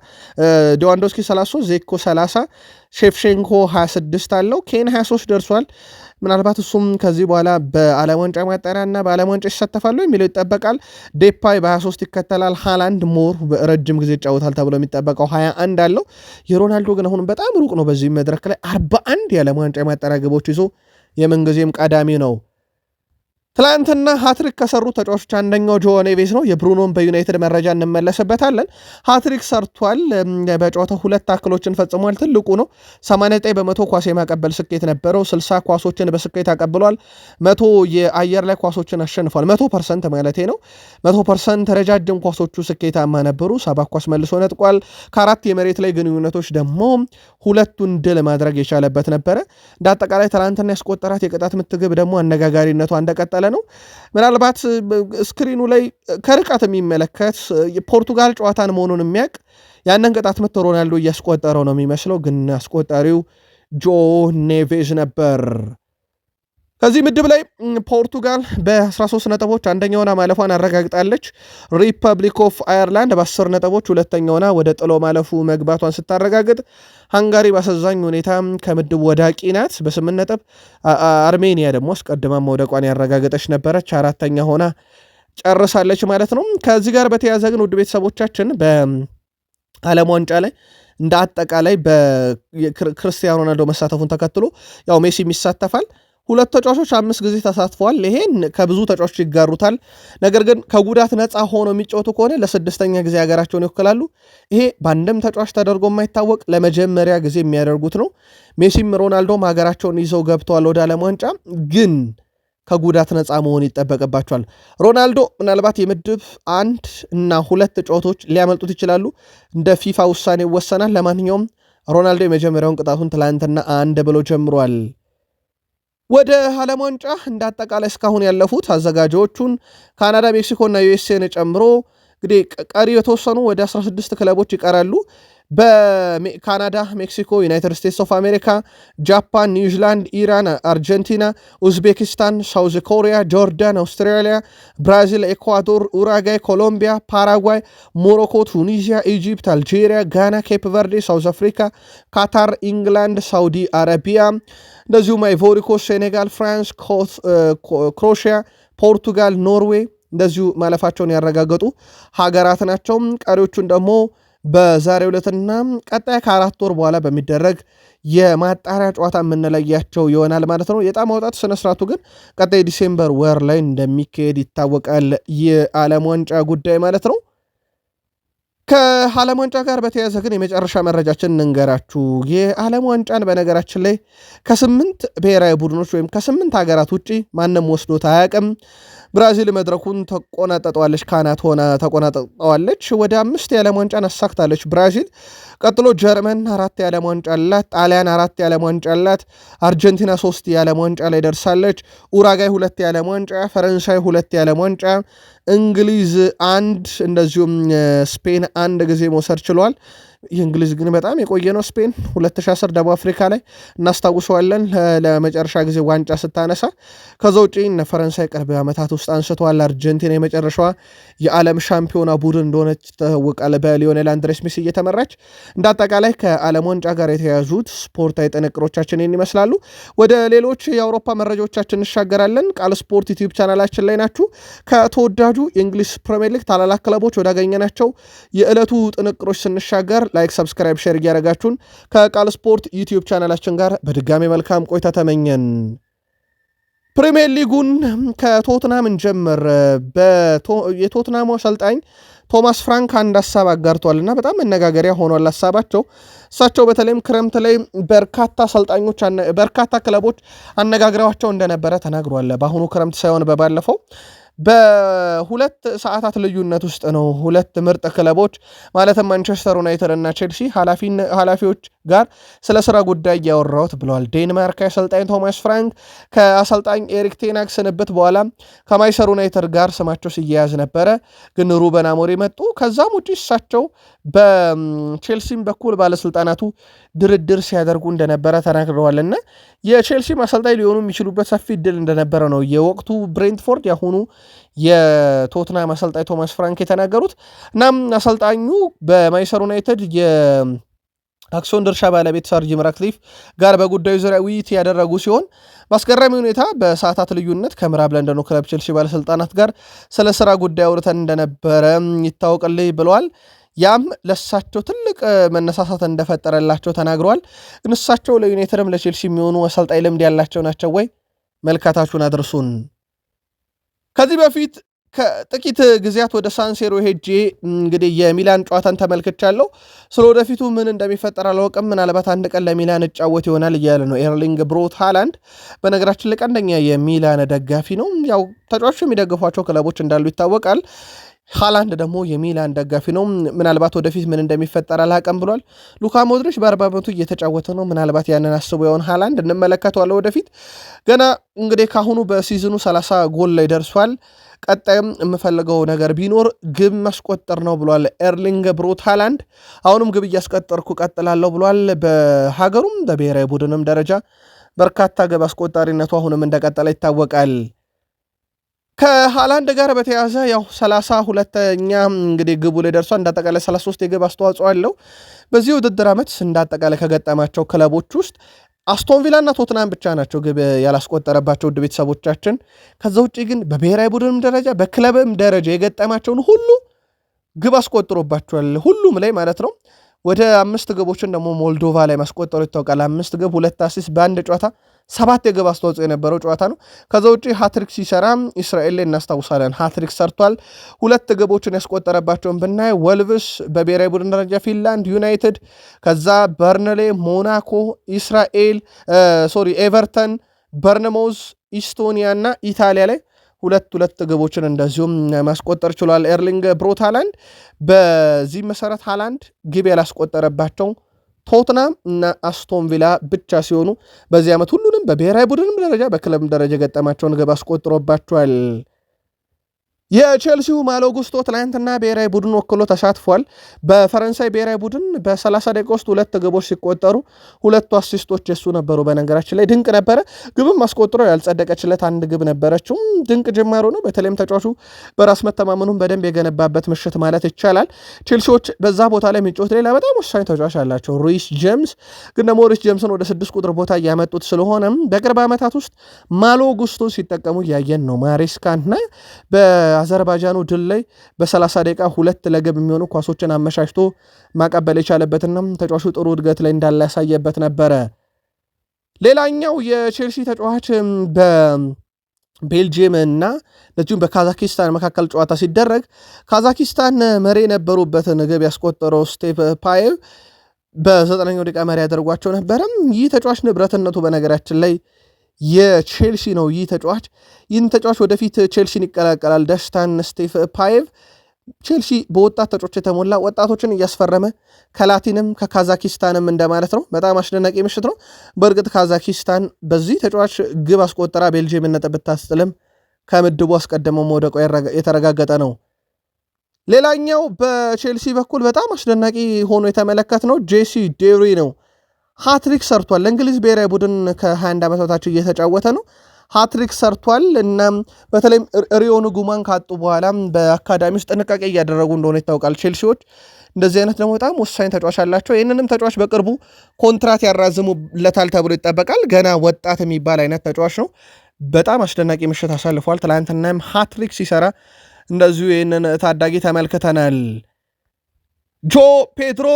ሌዋንዶስኪ 33፣ ዜኮ 30፣ ሼፍቼንኮ 26 አለው። ኬን 23 ደርሷል። ምናልባት እሱም ከዚህ በኋላ በዓለም ዋንጫ ማጣሪያ እና በዓለም ዋንጫ ይሳተፋሉ የሚለው ይጠበቃል። ዴፓይ በ23 ይከተላል። ሃላንድ ሞር በረጅም ጊዜ ይጫወታል ተብሎ የሚጠበቀው 21 አለው። የሮናልዶ ግን አሁንም በጣም ሩቅ ነው። በዚህ መድረክ ላይ 41 የዓለም ዋንጫ ማጣሪያ ግቦች ይዞ የምንጊዜም ቀዳሚ ነው። ትላንትና ሃትሪክ ከሰሩ ተጫዋቾች አንደኛው ጆ ኔቬስ ነው። የብሩኖን በዩናይትድ መረጃ እንመለስበታለን። ሃትሪክ ሰርቷል። በጨዋታው 2 ታክሎችን ፈጽሟል። ትልቁ ነው። 89% ኳስ የማቀበል ስኬት ነበረው። 60 ኳሶችን በስኬት አቀብሏል። 100 የአየር ላይ ኳሶችን አሸንፏል። 100% ማለት ነው። 100% ረጃጅም ኳሶቹ ስኬታማ ነበሩ። 7 ኳስ መልሶ ነጥቋል። ከ4 የመሬት ላይ ግንኙነቶች ደግሞ 2ቱን ድል ማድረግ የቻለበት ነበረ። እንደ አጠቃላይ ትላንትና ያስቆጠራት የቅጣት ምት ግብ ደግሞ አነጋጋሪነቷ እንደቀጠለ ነው። ምናልባት ስክሪኑ ላይ ከርቀት የሚመለከት የፖርቱጋል ጨዋታን መሆኑን የሚያውቅ ያንን ቅጣት ምት ሮናልዶ እያስቆጠረው ነው የሚመስለው፣ ግን አስቆጣሪው ጆ ኔቬዝ ነበር። ከዚህ ምድብ ላይ ፖርቱጋል በ13 ነጥቦች አንደኛውና ማለፏን አረጋግጣለች። ሪፐብሊክ ኦፍ አየርላንድ በ10 ነጥቦች ሁለተኛውና ወደ ጥሎ ማለፉ መግባቷን ስታረጋግጥ፣ ሃንጋሪ በአሳዛኝ ሁኔታ ከምድብ ወዳቂ ናት በ8 ነጥብ። አርሜኒያ ደግሞ አስቀድማ መውደቋን ያረጋገጠች ነበረች፣ 4ተኛ ሆና ጨርሳለች ማለት ነው። ከዚህ ጋር በተያያዘ ግን ውድ ቤተሰቦቻችን በዓለም ዋንጫ ላይ እንደ አጠቃላይ በክርስቲያኖ ሮናልዶ መሳተፉን ተከትሎ ያው ሜሲም ይሳተፋል። 2 ተጫዋቾች 5 ጊዜ ተሳትፈዋል። ይሄን ከብዙ ተጫዋቾች ይጋሩታል። ነገር ግን ከጉዳት ነፃ ሆነው የሚጫወቱ ከሆነ ለ6ኛ ጊዜ ሀገራቸውን ይወክላሉ። ይሄ በአንድም ተጫዋች ተደርጎ የማይታወቅ ለመጀመሪያ ጊዜ የሚያደርጉት ነው። ሜሲም ሮናልዶም ሀገራቸውን ይዘው ገብተዋል ወደ ዓለም ዋንጫ፣ ግን ከጉዳት ነፃ መሆን ይጠበቅባቸዋል። ሮናልዶ ምናልባት የምድብ 1 እና 2 ጨዋታዎች ሊያመልጡት ይችላሉ። እንደ ፊፋ ውሳኔ ይወሰናል። ለማንኛውም ሮናልዶ የመጀመሪያውን ቅጣቱን ትላንትና 1 ብሎ ጀምሯል። ወደ ዓለም ዋንጫ እንደ አጠቃላይ እስካሁን ያለፉት አዘጋጆቹን ካናዳ፣ ሜክሲኮ እና ዩኤስኤን ጨምሮ እንግዲህ ቀሪ የተወሰኑ ወደ 16 ክለቦች ይቀራሉ። በካናዳ፣ ሜክሲኮ፣ ዩናይትድ ስቴትስ ኦፍ አሜሪካ፣ ጃፓን፣ ኒውዚላንድ፣ ኢራን፣ አርጀንቲና፣ ኡዝቤኪስታን፣ ሳውዝ ኮሪያ፣ ጆርዳን፣ አውስትራሊያ፣ ብራዚል፣ ኤኳዶር፣ ኡራጋይ፣ ኮሎምቢያ፣ ፓራጓይ፣ ሞሮኮ፣ ቱኒዚያ፣ ኢጂፕት፣ አልጄሪያ፣ ጋና፣ ኬፕ ቨርዴ፣ ሳውዝ አፍሪካ፣ ካታር፣ ኢንግላንድ፣ ሳውዲ አረቢያ እንደዚሁም አይቮሪኮስ፣ ሴኔጋል፣ ፍራንስ፣ ክሮኤሽያ፣ ፖርቱጋል፣ ኖርዌይ እንደዚሁ ማለፋቸውን ያረጋገጡ ሀገራት ናቸው። ቀሪዎቹን ደግሞ በዛሬው ዕለትና ቀጣይ ከ4 ወር በኋላ በሚደረግ የማጣሪያ ጨዋታ የምንለያቸው ይሆናል ማለት ነው። የዕጣ ማውጣት ስነስርዓቱ ግን ቀጣይ ዲሴምበር ወር ላይ እንደሚካሄድ ይታወቃል። የዓለም ዋንጫ ጉዳይ ማለት ነው። ከዓለም ዋንጫ ጋር በተያያዘ ግን የመጨረሻ መረጃችን እንንገራችሁ። የዓለም ዋንጫን በነገራችን ላይ ከ8 ብሔራዊ ቡድኖች ወይም ከ8 ሀገራት ውጭ ማንም ወስዶት አያውቅም። ብራዚል መድረኩን ተቆናጠጠዋለች፣ ካናት ሆና ተቆናጠጠዋለች። ወደ 5 የዓለም ዋንጫን አሳክታለች ብራዚል። ቀጥሎ ጀርመን 4 የዓለም ዋንጫ አላት፣ ጣሊያን 4 የዓለም ዋንጫ አላት፣ አርጀንቲና 3 የዓለም ዋንጫ ላይ ደርሳለች፣ ኡራጋይ 2 የዓለም ዋንጫ፣ ፈረንሳይ 2 የዓለም ዋንጫ፣ እንግሊዝ 1 እንደዚሁም ስፔን 1 ጊዜ መውሰድ ችሏል። የእንግሊዝ ግን በጣም የቆየ ነው። ስፔን 2010 ደቡብ አፍሪካ ላይ እናስታውሰዋለን ለመጨረሻ ጊዜ ዋንጫ ስታነሳ። ከዛ ውጭ እነ ፈረንሳይ ቅርብ ዓመታት ውስጥ አንስተዋል። አርጀንቲና የመጨረሻዋ የዓለም ሻምፒዮና ቡድን እንደሆነች ታወቃል፣ በሊዮኔል አንድሬስ ሜሲ እየተመራች። እንደ አጠቃላይ ከዓለም ዋንጫ ጋር የተያዙት ስፖርታዊ ጥንቅሮቻችን ይመስላሉ። ወደ ሌሎች የአውሮፓ መረጃዎቻችን እንሻገራለን። ቃል ስፖርት ዩቲዩብ ቻናላችን ላይ ናችሁ። ከተወዳጁ የእንግሊዝ ፕሪሚየር ሊግ ታላላቅ ክለቦች ወዳገኘናቸው የዕለቱ ጥንቅሮች ስንሻገር ላይክ፣ ሰብስክራይብ፣ ሼር እያደረጋችሁን ከቃል ስፖርት ዩቲዩብ ቻናላችን ጋር በድጋሚ መልካም ቆይታ ተመኘን። ፕሪሚየር ሊጉን ከቶትናም እንጀምር። የቶትናሙ አሰልጣኝ ቶማስ ፍራንክ አንድ ሀሳብ አጋርቷል እና በጣም መነጋገሪያ ሆኗል ሀሳባቸው። እሳቸው በተለይም ክረምት ላይ በርካታ ክለቦች አነጋግረዋቸው እንደነበረ ተናግሯል። በአሁኑ ክረምት ሳይሆን በባለፈው በሁለት ሰዓታት ልዩነት ውስጥ ነው ሁለት ምርጥ ክለቦች ማለትም ማንቸስተር ዩናይትድ እና ቼልሲ ኃላፊዎች ጋር ስለ ስራ ጉዳይ እያወራሁት ብለዋል። ዴንማርክ አሰልጣኝ ቶማስ ፍራንክ ከአሰልጣኝ ኤሪክ ቴናግ ስንብት በኋላ ከማንቸስተር ዩናይትድ ጋር ስማቸው ሲያያዝ ነበረ፣ ግን ሩበን አሞሪም መጡ። ከዛም ውጭ እሳቸው በቼልሲም በኩል ባለስልጣናቱ ድርድር ሲያደርጉ እንደነበረ ተናግረዋል እና የቼልሲም አሰልጣኝ ሊሆኑ የሚችሉበት ሰፊ እድል እንደነበረ ነው የወቅቱ ብሬንትፎርድ ያሁኑ የቶትናም አሰልጣኝ ቶማስ ፍራንክ የተናገሩት። እናም አሰልጣኙ በማንቸስተር ዩናይትድ የአክሲዮን ድርሻ ባለቤት ሰር ጂም ራትክሊፍ ጋር በጉዳዩ ዙሪያ ውይይት ያደረጉ ሲሆን በአስገራሚ ሁኔታ በሰዓታት ልዩነት ከምዕራብ ለንደኑ ክለብ ቼልሲ ባለስልጣናት ጋር ስለ ስራ ጉዳይ አውርተን እንደነበረ ይታወቅልኝ ብለዋል። ያም ለእሳቸው ትልቅ መነሳሳት እንደፈጠረላቸው ተናግረዋል። ግን እሳቸው ለዩናይትድም ለቼልሲ የሚሆኑ አሰልጣኝ ልምድ ያላቸው ናቸው ወይ? መልካታችሁን አድርሱን። ከዚህ በፊት ከጥቂት ጊዜያት ወደ ሳንሴሮ ሄጄ እንግዲህ የሚላን ጨዋታን ተመልክቻለሁ። ስለ ወደፊቱ ምን እንደሚፈጠር አላውቅም። ምናልባት አንድ ቀን ለሚላን እጫወት ይሆናል እያለ ነው ኤርሊንግ ብሮት ሃላንድ። በነገራችን ላይ ቀንደኛ የሚላን ደጋፊ ነው። ያው ተጫዋቾች የሚደግፏቸው ክለቦች እንዳሉ ይታወቃል። ሃላንድ ደግሞ የሚላን ደጋፊ ነው። ምናልባት ወደፊት ምን እንደሚፈጠር አላውቅም ብሏል። ሉካ ሞድሪች በ40 ዓመቱ እየተጫወተ ነው። ምናልባት ያንን አስቦ የሆን ሃላንድ እንመለከተዋለን ወደፊት። ገና እንግዲህ ካሁኑ በሲዝኑ 30 ጎል ላይ ደርሷል። ቀጣይም የምፈልገው ነገር ቢኖር ግብ ማስቆጠር ነው ብሏል ኤርሊንግ ብሮት ሃላንድ። አሁንም ግብ እያስቆጠርኩ ቀጥላለሁ ብሏል። በሀገሩም በብሔራዊ ቡድንም ደረጃ በርካታ ግብ አስቆጣሪነቱ አሁንም እንደቀጠለ ይታወቃል። ከሃላንድ ጋር በተያያዘ ያው 32ኛ እንግዲህ ግቡ ላይ ደርሷል። እንዳጠቃላይ 33 የግብ አስተዋጽኦ አለው በዚህ ውድድር ዓመት። እንዳጠቃላይ ከገጠማቸው ክለቦች ውስጥ አስቶን ቪላ እና ቶትናም ብቻ ናቸው ግብ ያላስቆጠረባቸው ውድ ቤተሰቦቻችን። ከዛ ውጭ ግን በብሔራዊ ቡድንም ደረጃ በክለብም ደረጃ የገጠማቸውን ሁሉ ግብ አስቆጥሮባቸዋል፣ ሁሉም ላይ ማለት ነው። ወደ 5 ግቦችን ደግሞ ሞልዶቫ ላይ ማስቆጠሩ ይታወቃል። 5 ግብ 2 አሲስት በአንድ ጨዋታ 7 የግብ አስተዋጽኦ የነበረው ጨዋታ ነው። ከዛ ውጭ ሃትሪክ ሲሰራ እስራኤል ላይ እናስታውሳለን፣ ሃትሪክ ሰርቷል። 2 ግቦችን ያስቆጠረባቸውን ብናይ ወልቭስ፣ በብሔራዊ ቡድን ደረጃ ፊንላንድ፣ ዩናይትድ፣ ከዛ በርንሌ፣ ሞናኮ፣ ኤቨርተን፣ በርነሞዝ፣ ኢስቶኒያ እና ኢታሊያ ላይ 2 ግቦችን እንደዚሁም ማስቆጠር ችሏል ኤርሊንግ ብሮት ሃላንድ። በዚህ መሰረት ሃላንድ ግብ ያላስቆጠረባቸው ቶትናም እና አስቶን ቪላ ብቻ ሲሆኑ በዚህ ዓመት ሁሉንም በብሔራዊ ቡድንም ደረጃ በክለብም ደረጃ የገጠማቸውን ግብ አስቆጥሮባቸዋል። የቼልሲው ማሎ ጉስቶ ትላንትና ብሔራዊ ቡድን ወክሎ ተሳትፏል። በፈረንሳይ ብሔራዊ ቡድን በ30 ደቂቃ ውስጥ 2 ግቦች ሲቆጠሩ 2 አሲስቶች የሱ ነበሩ። በነገራችን ላይ ድንቅ ነበረ። ግብም አስቆጥሮ ያልጸደቀችለት አንድ ግብ ነበረችው። ድንቅ ጅማሮ ነው። በተለይም ተጫዋቹ በራስ መተማመኑን በደንብ የገነባበት ምሽት ማለት ይቻላል። ቼልሲዎች በዛ ቦታ ላይ የሚጫወት ሌላ በጣም ወሳኝ ተጫዋች አላቸው፣ ሩይስ ጄምስ። ግን ደግሞ ሩይስ ጄምስን ወደ 6 ቁጥር ቦታ እያመጡት ስለሆነም በቅርብ ዓመታት ውስጥ ማሎ ጉስቶ ሲጠቀሙ እያየን ነው። ማሬስካና አዘርባይጃኑ ድል ላይ በ30 ደቂቃ 2 ለግብ የሚሆኑ ኳሶችን አመሻሽቶ ማቀበል የቻለበትና ተጫዋቹ ጥሩ እድገት ላይ እንዳለ ያሳየበት ነበረ። ሌላኛው የቼልሲ ተጫዋች ቤልጅየም እና እንደዚሁም በካዛኪስታን መካከል ጨዋታ ሲደረግ ካዛኪስታን መሪ የነበሩበትን ግብ ያስቆጠረው ስቴፕ ፓየቭ በ9ኛው ደቂቃ መሪ ያደርጓቸው ነበረም። ይህ ተጫዋች ንብረትነቱ በነገራችን ላይ የቼልሲ ነው። ይህ ተጫዋች ይህን ተጫዋች ወደፊት ቼልሲን ይቀላቀላል። ደስታን ስቴፍ ፓየቭ ቼልሲ በወጣት ተጫዋች የተሞላ ወጣቶችን እያስፈረመ ከላቲንም ከካዛኪስታንም እንደማለት ነው። በጣም አስደናቂ ምሽት ነው። በእርግጥ ካዛኪስታን በዚህ ተጫዋች ግብ አስቆጠራ ቤልጅየምን ነጥብ ብታስጥልም ከምድቡ አስቀድመው መውደቁ የተረጋገጠ ነው። ሌላኛው በቼልሲ በኩል በጣም አስደናቂ ሆኖ የተመለከት ነው ጄሲ ዴሪ ነው። ሃትሪክ ሰርቷል። ለእንግሊዝ ብሔራዊ ቡድን ከ21 ዓመት በታች እየተጫወተ ነው። ሃትሪክ ሰርቷል እና በተለይም ሪዮ ንጉማን ካጡ በኋላ በአካዳሚ ውስጥ ጥንቃቄ እያደረጉ እንደሆነ ይታወቃል። ቼልሲዎች እንደዚህ አይነት ደግሞ በጣም ወሳኝ ተጫዋች አላቸው። ይህንንም ተጫዋች በቅርቡ ኮንትራት ያራዝሙለታል ተብሎ ይጠበቃል። ገና ወጣት የሚባል አይነት ተጫዋች ነው። በጣም አስደናቂ ምሽት አሳልፏል። ትላንትናም ሃትሪክ ሲሰራ እንደዚሁ ይህንን ታዳጊ ተመልክተናል። ጆ ፔድሮ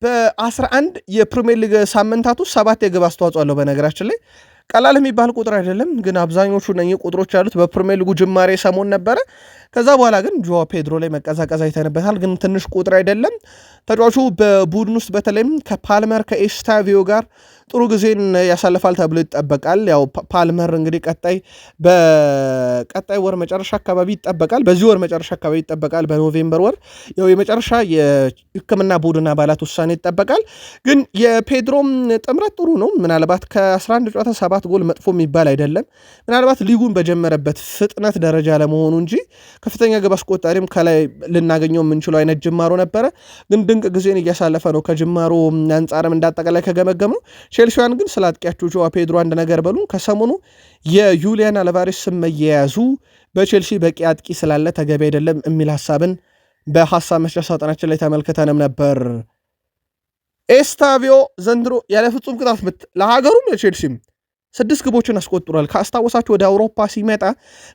በ11 የፕሪሚየር ሊግ ሳምንታት ውስጥ 7 የግብ አስተዋጽኦ አለው። በነገራችን ላይ ቀላል የሚባል ቁጥር አይደለም፣ ግን አብዛኞቹ እነኚህ ቁጥሮች ያሉት በፕሪሚየር ሊጉ ጅማሬ ሰሞን ነበረ። ከዛ በኋላ ግን ጆ ፔድሮ ላይ መቀዛቀዝ አይተንበታል፣ ግን ትንሽ ቁጥር አይደለም። ተጫዋቹ በቡድን ውስጥ በተለይም ከፓልመር ከኤስታቪዮ ጋር ጥሩ ጊዜን ያሳልፋል ተብሎ ይጠበቃል። ያው ፓልመር እንግዲህ በቀጣይ ወር መጨረሻ አካባቢ ይጠበቃል፣ በዚህ ወር መጨረሻ አካባቢ ይጠበቃል። በኖቬምበር ወር ያው የመጨረሻ የሕክምና ቡድን አባላት ውሳኔ ይጠበቃል። ግን የፔድሮም ጥምረት ጥሩ ነው። ምናልባት ከ11 ጨዋታ 7 ጎል መጥፎ የሚባል አይደለም። ምናልባት ሊጉን በጀመረበት ፍጥነት ደረጃ ለመሆኑ እንጂ ከፍተኛ ግብ አስቆጣሪም ከላይ ልናገኘው የምንችለው አይነት ጅማሮ ነበረ። ግን ድንቅ ጊዜን እያሳለፈ ነው። ከጅማሮ አንጻርም እንዳጠቃላይ ከገመገመው ቼልሲያን ግን ስለ አጥቂያቸው ጆዋ ፔድሮ አንድ ነገር በሉ። ከሰሞኑ የዩሊያን አልቫሬስ ስም መያያዙ በቼልሲ በቂ አጥቂ ስላለ ተገቢ አይደለም የሚል ሀሳብን በሀሳብ መስጫ ሳጥናችን ላይ ተመልክተንም ነበር። ኤስታቪዮ ዘንድሮ ያለ ፍጹም ቅጣት ምት ለሀገሩም ለቼልሲም 6 ግቦችን አስቆጥሯል። ካስታወሳችሁ ወደ አውሮፓ ሲመጣ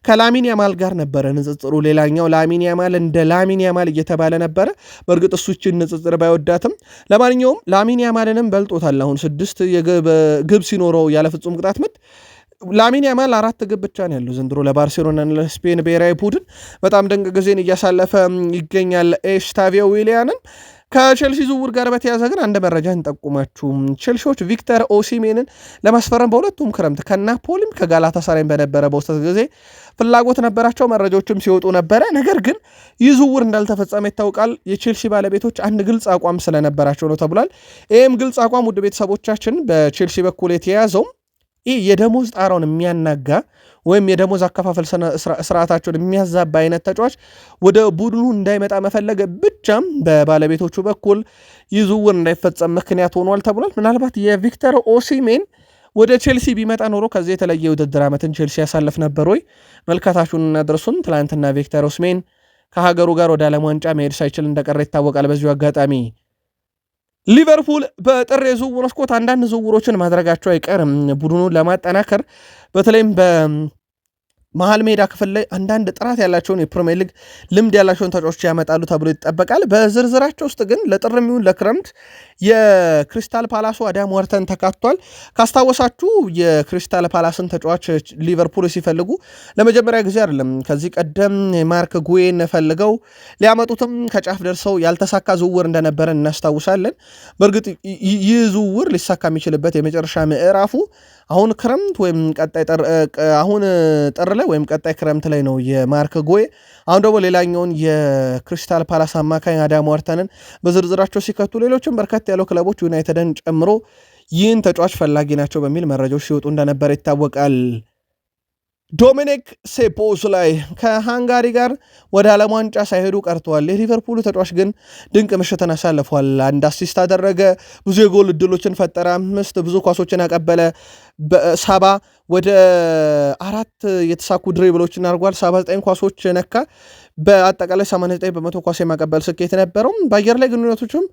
ከላሚን ያማል ጋር ነበረ ንጽጽሩ። ሌላኛው ላሚን ያማል እንደ ላሚን ያማል እየተባለ ነበረ። በእርግጥ እሱችን ንጽጽር ባይወዳትም ለማንኛውም ላሚን ያማልንም በልጦታል። አሁን 6 ግብ ሲኖረው ያለ ፍጹም ቅጣት ምት ላሚን ያማል 4 ግብ ብቻ ነው ያለው ዘንድሮ ለባርሴሎና ለስፔን ብሔራዊ ቡድን። በጣም ድንቅ ጊዜን እያሳለፈ ይገኛል ኤስታቪዮ ዊሊያንን። ከቼልሲ ዝውውር ጋር በተያዘ ግን አንድ መረጃ እንጠቁማችሁ። ቼልሲዎች ቪክተር ኦሲሜንን ለማስፈረም በሁለቱም ክረምት ከናፖሊም ከጋላታሳራይም በነበረ በውሰት ጊዜ ፍላጎት ነበራቸው። መረጃዎችም ሲወጡ ነበረ። ነገር ግን ይህ ዝውውር እንዳልተፈጸመ ይታወቃል። የቼልሲ ባለቤቶች አንድ ግልጽ አቋም ስለነበራቸው ነው ተብሏል። ይህም ግልጽ አቋም ውድ ቤተሰቦቻችን በቼልሲ በኩል የተያዘው ይህ የደሞዝ ጣራውን የሚያናጋ ወይም የደሞዝ አከፋፈል ስርዓታቸውን የሚያዛባ አይነት ተጫዋች ወደ ቡድኑ እንዳይመጣ መፈለገ ብቻም በባለቤቶቹ በኩል ይህ ዝውውር እንዳይፈጸም ምክንያት ሆኗል ተብሏል። ምናልባት የቪክተር ኦሲሜን ወደ ቼልሲ ቢመጣ ኖሮ ከዚህ የተለየ የውድድር ዓመትን ቼልሲ ያሳልፍ ነበር ወይ? መልካታችሁን እናድርሱን። ትላንትና ቪክተር ኦሲሜን ከሀገሩ ጋር ወደ ዓለም ዋንጫ መሄድ ሳይችል እንደቀረ ይታወቃል። በዚሁ አጋጣሚ ሊቨርፑል በጥር የዝውውር መስኮት አንዳንድ ዝውውሮችን ማድረጋቸው አይቀርም። ቡድኑን ለማጠናከር በተለይም በመሃል ሜዳ ክፍል ላይ አንዳንድ ጥራት ያላቸውን የፕሪሚየር ሊግ ልምድ ያላቸውን ተጫዋቾች ያመጣሉ ተብሎ ይጠበቃል። በዝርዝራቸው ውስጥ ግን ለጥር የሚሆን ለክረምት የክሪስታል ፓላሱ አዳም ዋርተን ተካቷል። ካስታወሳችሁ የክሪስታል ፓላስን ተጫዋች ሊቨርፑል ሲፈልጉ ለመጀመሪያ ጊዜ አይደለም። ከዚህ ቀደም ማርክ ጉዌን ፈልገው ሊያመጡትም ከጫፍ ደርሰው ያልተሳካ ዝውውር እንደነበረ እናስታውሳለን። በእርግጥ ይህ ዝውውር ሊሳካ የሚችልበት የመጨረሻ ምዕራፉ አሁን ክረምት ወይም አሁን ጥር ላይ ወይም ቀጣይ ክረምት ላይ ነው የማርክ ጉዌ። አሁን ደግሞ ሌላኛውን የክሪስታል ፓላስ አማካኝ አዳም ዋርተንን በዝርዝራቸው ሲከቱ ሌሎችም በርከት ያለው ክለቦች ዩናይትድን ጨምሮ ይህን ተጫዋች ፈላጊ ናቸው በሚል መረጃዎች ሲወጡ እንደነበረ ይታወቃል። ዶሚኒክ ሶቦስላይ ከሃንጋሪ ጋር ወደ ዓለም ዋንጫ ሳይሄዱ ቀርተዋል። የሊቨርፑሉ ተጫዋች ግን ድንቅ ምሽትን አሳልፏል። አንድ አሲስት አደረገ፣ ብዙ የጎል እድሎችን ፈጠረ፣ 5 ብዙ ኳሶችን አቀበለ፣ 7 ወደ 4 የተሳኩ ድሪብሎችን አድርጓል፣ 79 ኳሶች ነካ። በአጠቃላይ 89% ኳስ የማቀበል ስኬት ነበረው። በአየር ላይ ግንኙነቶችም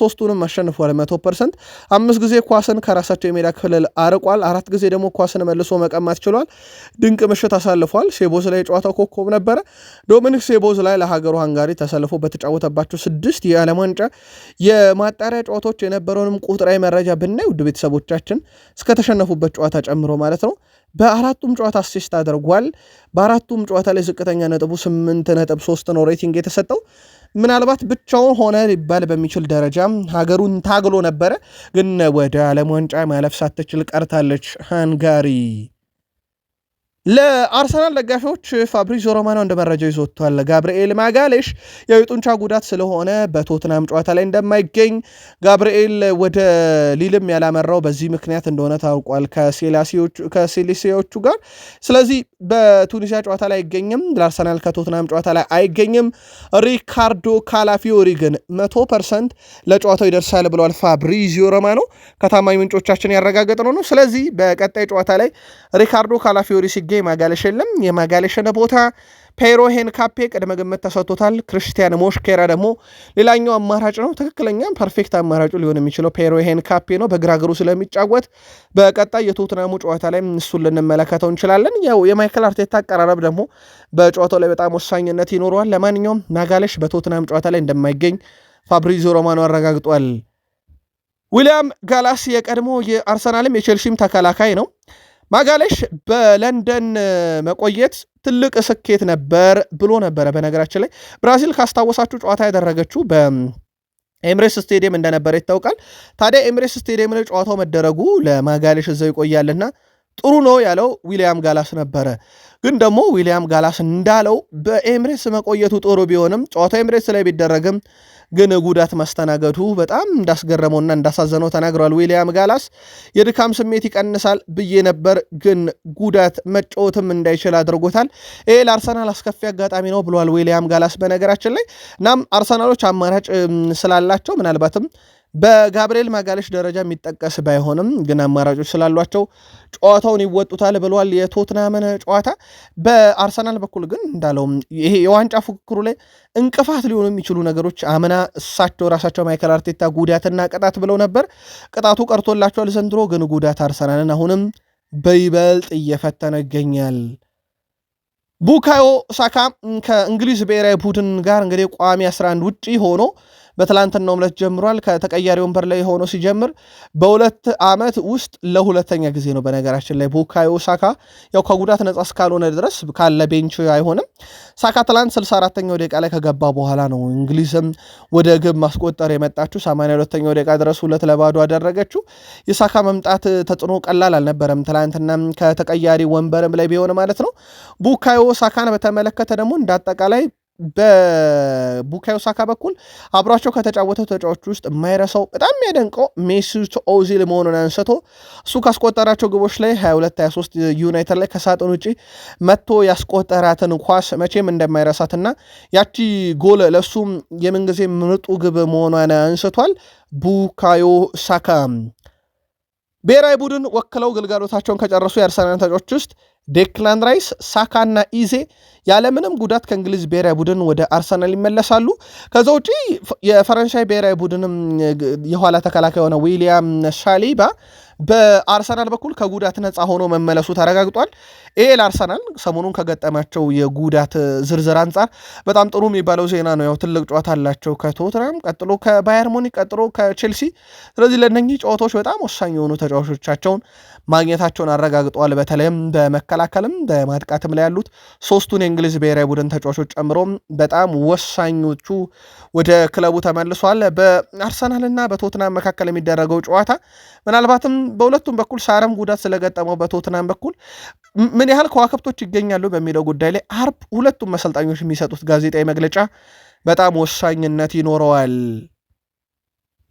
ሶስቱንም አሸንፏል 100%። 5 ጊዜ ኳስን ከራሳቸው የሜዳ ክፍል አርቋል። 4 ጊዜ ደግሞ ኳስን መልሶ መቀማት ችሏል። ድንቅ ምሽት አሳልፏል። ሶቦስላይ የጨዋታው ኮከብ ነበረ። ዶሚኒክ ሶቦስላይ ለሀገሩ ሃንጋሪ ተሰልፎ በተጫወተባቸው 6 የዓለም ዋንጫ የማጣሪያ ጨዋታዎች የነበረውንም ቁጥራዊ መረጃ ብናይ ውድ ቤተሰቦቻችን እስከተሸነፉበት ጨዋታ ጨምሮ ማለት ነው በአራቱም ጨዋታ አሲስት አድርጓል። በአራቱም ጨዋታ ላይ ዝቅተኛ ነጥቡ 8.3 ነው ሬቲንግ የተሰጠው። ምናልባት ብቻውን ሆነ ሊባል በሚችል ደረጃ ሀገሩን ታግሎ ነበረ፣ ግን ወደ ዓለም ዋንጫ ማለፍ ሳትችል ቀርታለች ሃንጋሪ። ለአርሰናል ደጋፊዎች ፋብሪዚዮ ሮማኖ እንደ መረጃ ይዞቷል። ጋብርኤል ማጋሌሽ የጡንቻ ጉዳት ስለሆነ በቶትናም ጨዋታ ላይ እንደማይገኝ፣ ጋብርኤል ወደ ሊልም ያላመራው በዚህ ምክንያት እንደሆነ ታውቋል ከሴሌሲዎቹ ጋር። ስለዚህ በቱኒዚያ ጨዋታ ላይ አይገኝም። ለአርሰናል ከቶትናም ጨዋታ ላይ አይገኝም። ሪካርዶ ካላፊዮሪ ግን 100% ለጨዋታው ይደርሳል ብለዋል ፋብሪዚዮ ሮማኖ። ከታማኝ ምንጮቻችን ያረጋገጥነው ነው። ስለዚህ በቀጣይ ጨዋታ ላይ ሪካርዶ ካላፊዮሪ ሲገኝ ማጋሌሽ የለም። የማጋሌሽን ቦታ ፔሮ ሄንካፔ ቅድመ ግምት ተሰጥቶታል። ክርስቲያን ሞሽኬራ ደግሞ ሌላኛው አማራጭ ነው። ትክክለኛም ፐርፌክት አማራጩ ሊሆን የሚችለው ፔሮ ሄንካፔ ነው፣ በግራ እግሩ ስለሚጫወት። በቀጣይ የቶትናሙ ጨዋታ ላይ እሱን ልንመለከተው እንችላለን። ያው የማይክል አርቴታ አቀራረብ ደግሞ በጨዋታው ላይ በጣም ወሳኝነት ይኖረዋል። ለማንኛውም ማጋሌሽ በቶትናም ጨዋታ ላይ እንደማይገኝ ፋብሪዚዮ ሮማኖ አረጋግጧል። ዊሊያም ጋላስ የቀድሞ የአርሰናልም የቼልሲም ተከላካይ ነው። ማጋሌሽ በለንደን መቆየት ትልቅ ስኬት ነበር ብሎ ነበረ። በነገራችን ላይ ብራዚል ካስታወሳችሁ ጨዋታ ያደረገችው በኤምሬስ ስቴዲየም እንደነበረ ይታወቃል። ታዲያ ኤምሬስ ስቴዲየም ላይ ጨዋታው መደረጉ ለማጋሌሽ እዛው ይቆያልና ጥሩ ነው ያለው ዊሊያም ጋላስ ነበረ። ግን ደግሞ ዊሊያም ጋላስ እንዳለው በኤምሬስ መቆየቱ ጥሩ ቢሆንም ጨዋታው ኤምሬስ ላይ ቢደረግም ግን ጉዳት ማስተናገዱ በጣም እንዳስገረመውና እንዳሳዘነው ተናግሯል። ዊሊያም ጋላስ የድካም ስሜት ይቀንሳል ብዬ ነበር፣ ግን ጉዳት መጫወትም እንዳይችል አድርጎታል። ይሄ ለአርሰናል አስከፊ አጋጣሚ ነው ብሏል ዊሊያም ጋላስ በነገራችን ላይ። እናም አርሰናሎች አማራጭ ስላላቸው ምናልባትም በጋብርኤል ማጋሌሽ ደረጃ የሚጠቀስ ባይሆንም ግን አማራጮች ስላሏቸው ጨዋታውን ይወጡታል ብሏል። የቶትናምን ጨዋታ በአርሰናል በኩል ግን እንዳለው ይሄ የዋንጫ ፉክክሩ ላይ እንቅፋት ሊሆኑ የሚችሉ ነገሮች አምና እሳቸው ራሳቸው ማይክል አርቴታ ጉዳትና ቅጣት ብለው ነበር። ቅጣቱ ቀርቶላቸዋል ዘንድሮ፣ ግን ጉዳት አርሰናልን አሁንም በይበልጥ እየፈተነ ይገኛል። ቡካዮ ሳካ ከእንግሊዝ ብሔራዊ ቡድን ጋር እንግዲህ ቋሚ 11 ውጪ ሆኖ በትላንትናው ዕለት ጀምሯል። ከተቀያሪ ወንበር ላይ ሆኖ ሲጀምር በሁለት ዓመት ውስጥ ለሁለተኛ ጊዜ ነው። በነገራችን ላይ ቡካዮ ሳካ ያው ከጉዳት ነጻ እስካልሆነ ድረስ ካለ ቤንች አይሆንም። ሳካ ትላንት 64ኛው ደቂቃ ላይ ከገባ በኋላ ነው እንግሊዝም ወደ ግብ ማስቆጠር የመጣችው። 82ኛው ደቂቃ ድረስ 2-0 አደረገችው። የሳካ መምጣት ተጽዕኖ ቀላል አልነበረም። ትላንትና ከተቀያሪ ወንበርም ላይ ቢሆን ማለት ነው። ቡካዮ ሳካን በተመለከተ ደግሞ እንዳጠቃላይ በቡካዮ ሳካ በኩል አብሯቸው ከተጫወተው ተጫዋቾች ውስጥ የማይረሳው በጣም የሚያደንቀው ሜሱት ኦዚል መሆኑን አንስቶ እሱ ካስቆጠራቸው ግቦች ላይ 22-23 ዩናይትድ ላይ ከሳጥን ውጪ መጥቶ ያስቆጠራትን ኳስ መቼም እንደማይረሳትና ያቺ ጎል ለእሱም የምንጊዜ ምርጡ ግብ መሆኗን አንስቷል። ቡካዮ ሳካ ብሔራዊ ቡድን ወክለው ግልጋሎታቸውን ከጨረሱ የአርሰናል ተጫዋቾች ውስጥ ዴክላን ራይስ፣ ሳካና ኢዜ ያለምንም ጉዳት ከእንግሊዝ ብሔራዊ ቡድን ወደ አርሰናል ይመለሳሉ። ከዛ ውጪ የፈረንሳይ ብሔራዊ ቡድንም የኋላ ተከላካይ የሆነ ዊሊያም ሳሊባ በአርሰናል በኩል ከጉዳት ነፃ ሆኖ መመለሱ ተረጋግጧል። ይሄ ለአርሰናል ሰሞኑን ከገጠማቸው የጉዳት ዝርዝር አንጻር በጣም ጥሩ የሚባለው ዜና ነው። ያው ትልቅ ጨዋታ አላቸው ከቶትናም ቀጥሎ ከባየር ሙኒክ ቀጥሎ ከቼልሲ። ስለዚህ ለእነኚህ ጨዋታዎች በጣም ወሳኝ የሆኑ ተጫዋቾቻቸውን ማግኘታቸውን አረጋግጠዋል። በተለይም በመከላከልም በማጥቃትም ላይ ያሉት ሶስቱን የእንግሊዝ ብሔራዊ ቡድን ተጫዋቾች ጨምሮም በጣም ወሳኞቹ ወደ ክለቡ ተመልሷል። በአርሰናልና በቶትናም መካከል የሚደረገው ጨዋታ ምናልባትም በሁለቱም በኩል ሳረም ጉዳት ስለገጠመው በቶትናም በኩል ምን ያህል ከዋክብቶች ይገኛሉ በሚለው ጉዳይ ላይ አርብ ሁለቱም አሰልጣኞች የሚሰጡት ጋዜጣዊ መግለጫ በጣም ወሳኝነት ይኖረዋል።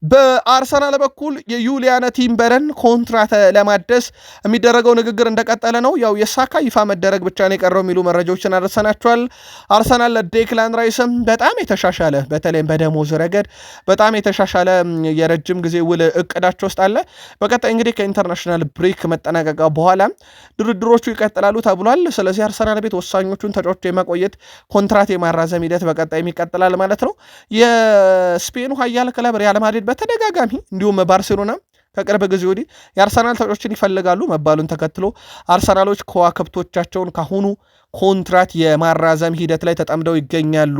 በአርሰናል በኩል የዩሊያን ቲምበርን ኮንትራት ለማደስ የሚደረገው ንግግር እንደቀጠለ ነው። ያው የሳካ ይፋ መደረግ ብቻ ነው የቀረው የሚሉ መረጃዎችን አደረሰናቸዋል። አርሰናል ለዴክላን ራይስም በጣም የተሻሻለ በተለይም በደሞዝ ረገድ በጣም የተሻሻለ የረጅም ጊዜ ውል እቅዳቸው ውስጥ አለ። በቀጣይ እንግዲህ ከኢንተርናሽናል ብሬክ መጠናቀቃ በኋላ ድርድሮቹ ይቀጥላሉ ተብሏል። ስለዚህ አርሰናል ቤት ወሳኞቹን ተጫዋቾች የማቆየት ኮንትራት የማራዘም ሂደት በቀጣይ ይቀጥላል ማለት ነው። የስፔኑ ኃያል ክለብ ሪያል ማድሪድ በተደጋጋሚ እንዲሁም ባርሴሎና ከቅርብ ጊዜ ወዲህ የአርሰናል ተጫዋቾችን ይፈልጋሉ መባሉን ተከትሎ አርሰናሎች ከዋክብቶቻቸውን ካሁኑ ኮንትራት የማራዘም ሂደት ላይ ተጠምደው ይገኛሉ።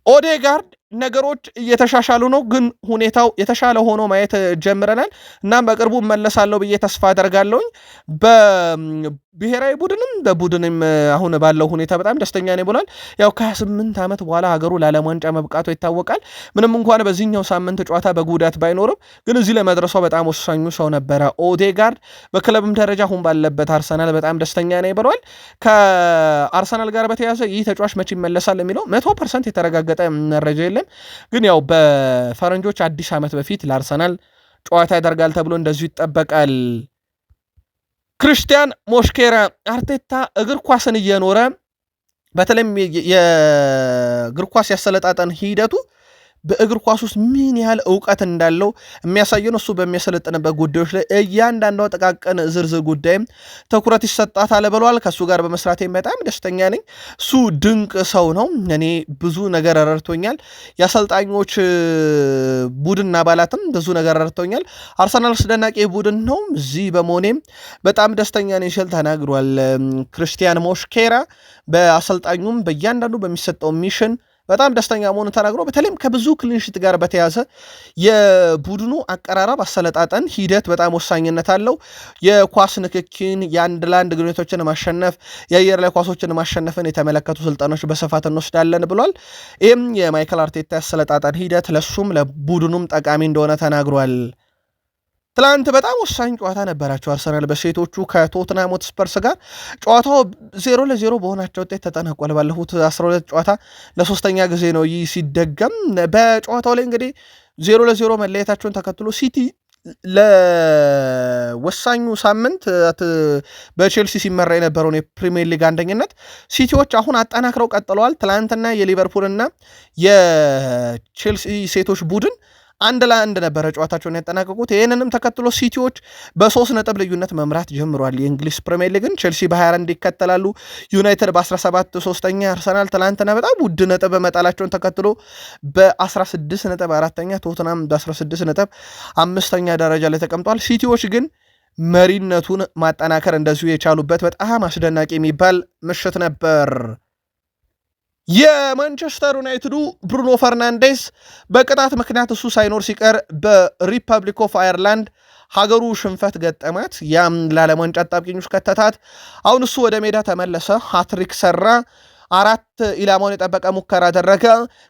ኦዴጋርድ ነገሮች እየተሻሻሉ ነው፣ ግን ሁኔታው የተሻለ ሆኖ ማየት ጀምረናል። እናም በቅርቡ መለሳለሁ ብዬ ተስፋ አደርጋለሁኝ። በብሔራዊ ቡድንም በቡድንም አሁን ባለው ሁኔታ በጣም ደስተኛ ነኝ ብሏል። ያው ከ28 ዓመት በኋላ ሀገሩ ለዓለም ዋንጫ መብቃቱ ይታወቃል። ምንም እንኳን በዚህኛው ሳምንት ጨዋታ በጉዳት ባይኖርም ግን እዚህ ለመድረሷ በጣም ወሳኙ ሰው ነበረ ኦዴጋርድ። በክለብም ደረጃ አሁን ባለበት አርሰናል በጣም ደስተኛ ነኝ ብሏል። ከአርሰናል ጋር በተያያዘ ይህ ተጫዋች መቼ ይመለሳል የሚለው 100% የተረጋገጠ መረጃ የለም። ግን ያው በፈረንጆች አዲስ ዓመት በፊት ለአርሰናል ጨዋታ ያደርጋል ተብሎ እንደዚሁ ይጠበቃል። ክርስቲያን ሞስኬራ አርቴታ እግር ኳስን እየኖረ በተለይም የእግር ኳስ ያሰለጣጠን ሂደቱ በእግር ኳስ ውስጥ ምን ያህል እውቀት እንዳለው የሚያሳየው እሱ በሚያሰለጥንበት ጉዳዮች ላይ እያንዳንዷ ጥቃቅን ዝርዝር ጉዳይም ትኩረት ይሰጣታል ብለዋል። ከእሱ ጋር በመስራቴ በጣም ደስተኛ ነኝ። እሱ ድንቅ ሰው ነው። እኔ ብዙ ነገር ረድቶኛል። የአሰልጣኞች ቡድን አባላትም ብዙ ነገር ረድቶኛል። አርሰናል አስደናቂ ቡድን ነው። እዚህ በመሆኔም በጣም ደስተኛ ነኝ ሲል ተናግሯል። ክርስቲያን ሞስኬራ በአሰልጣኙም በእያንዳንዱ በሚሰጠው ሚሽን በጣም ደስተኛ መሆኑ ተናግሮ በተለይም ከብዙ ክሊንሺት ጋር በተያዘ የቡድኑ አቀራረብ አሰለጣጠን ሂደት በጣም ወሳኝነት አለው። የኳስ ንክኪን፣ የአንድ ለአንድ ግንኙነቶችን ማሸነፍ፣ የአየር ላይ ኳሶችን ማሸነፍን የተመለከቱ ስልጠኖች በስፋት እንወስዳለን ብሏል። ይህም የማይክል አርቴታ አሰለጣጠን ሂደት ለሱም ለቡድኑም ጠቃሚ እንደሆነ ተናግሯል። ትላንት በጣም ወሳኝ ጨዋታ ነበራቸው አርሰናል በሴቶቹ ከቶትናም ሆትስፐርስ ጋር። ጨዋታው 0-0 በሆናቸው ውጤት ተጠናቋል። ባለፉት 12 ጨዋታ ለሶስተኛ ጊዜ ነው ይህ ሲደገም። በጨዋታው ላይ እንግዲህ 0-0 መለየታቸውን ተከትሎ ሲቲ ለወሳኙ ሳምንት በቼልሲ ሲመራ የነበረውን የፕሪሚየር ሊግ አንደኝነት ሲቲዎች አሁን አጠናክረው ቀጥለዋል። ትላንትና የሊቨርፑልና የቼልሲ ሴቶች ቡድን 1-1 ነበረ ጨዋታቸውን ያጠናቀቁት። ይህንንም ተከትሎ ሲቲዎች በ3 ነጥብ ልዩነት መምራት ጀምሯል የእንግሊዝ ፕሪሚየር ሊግን። ቼልሲ በ21 ይከተላሉ። ዩናይትድ በ17 ሶስተኛ፣ አርሰናል ትላንትና በጣም ውድ ነጥብ መጣላቸውን ተከትሎ በ16 ነጥብ አራተኛ፣ ቶትናም በ16 ነጥብ አምስተኛ ደረጃ ላይ ተቀምጧል። ሲቲዎች ግን መሪነቱን ማጠናከር እንደዚሁ የቻሉበት በጣም አስደናቂ የሚባል ምሽት ነበር። የማንቸስተር ዩናይትዱ ብሩኖ ፈርናንዴስ በቅጣት ምክንያት እሱ ሳይኖር ሲቀር በሪፐብሊክ ኦፍ አየርላንድ ሀገሩ ሽንፈት ገጠማት። ያም ለዓለም ዋንጫ አጣብቂኝ ውስጥ ከተታት። አሁን እሱ ወደ ሜዳ ተመለሰ፣ ሃትሪክ ሰራ፣ 4 ኢላማውን የጠበቀ ሙከራ አደረገ።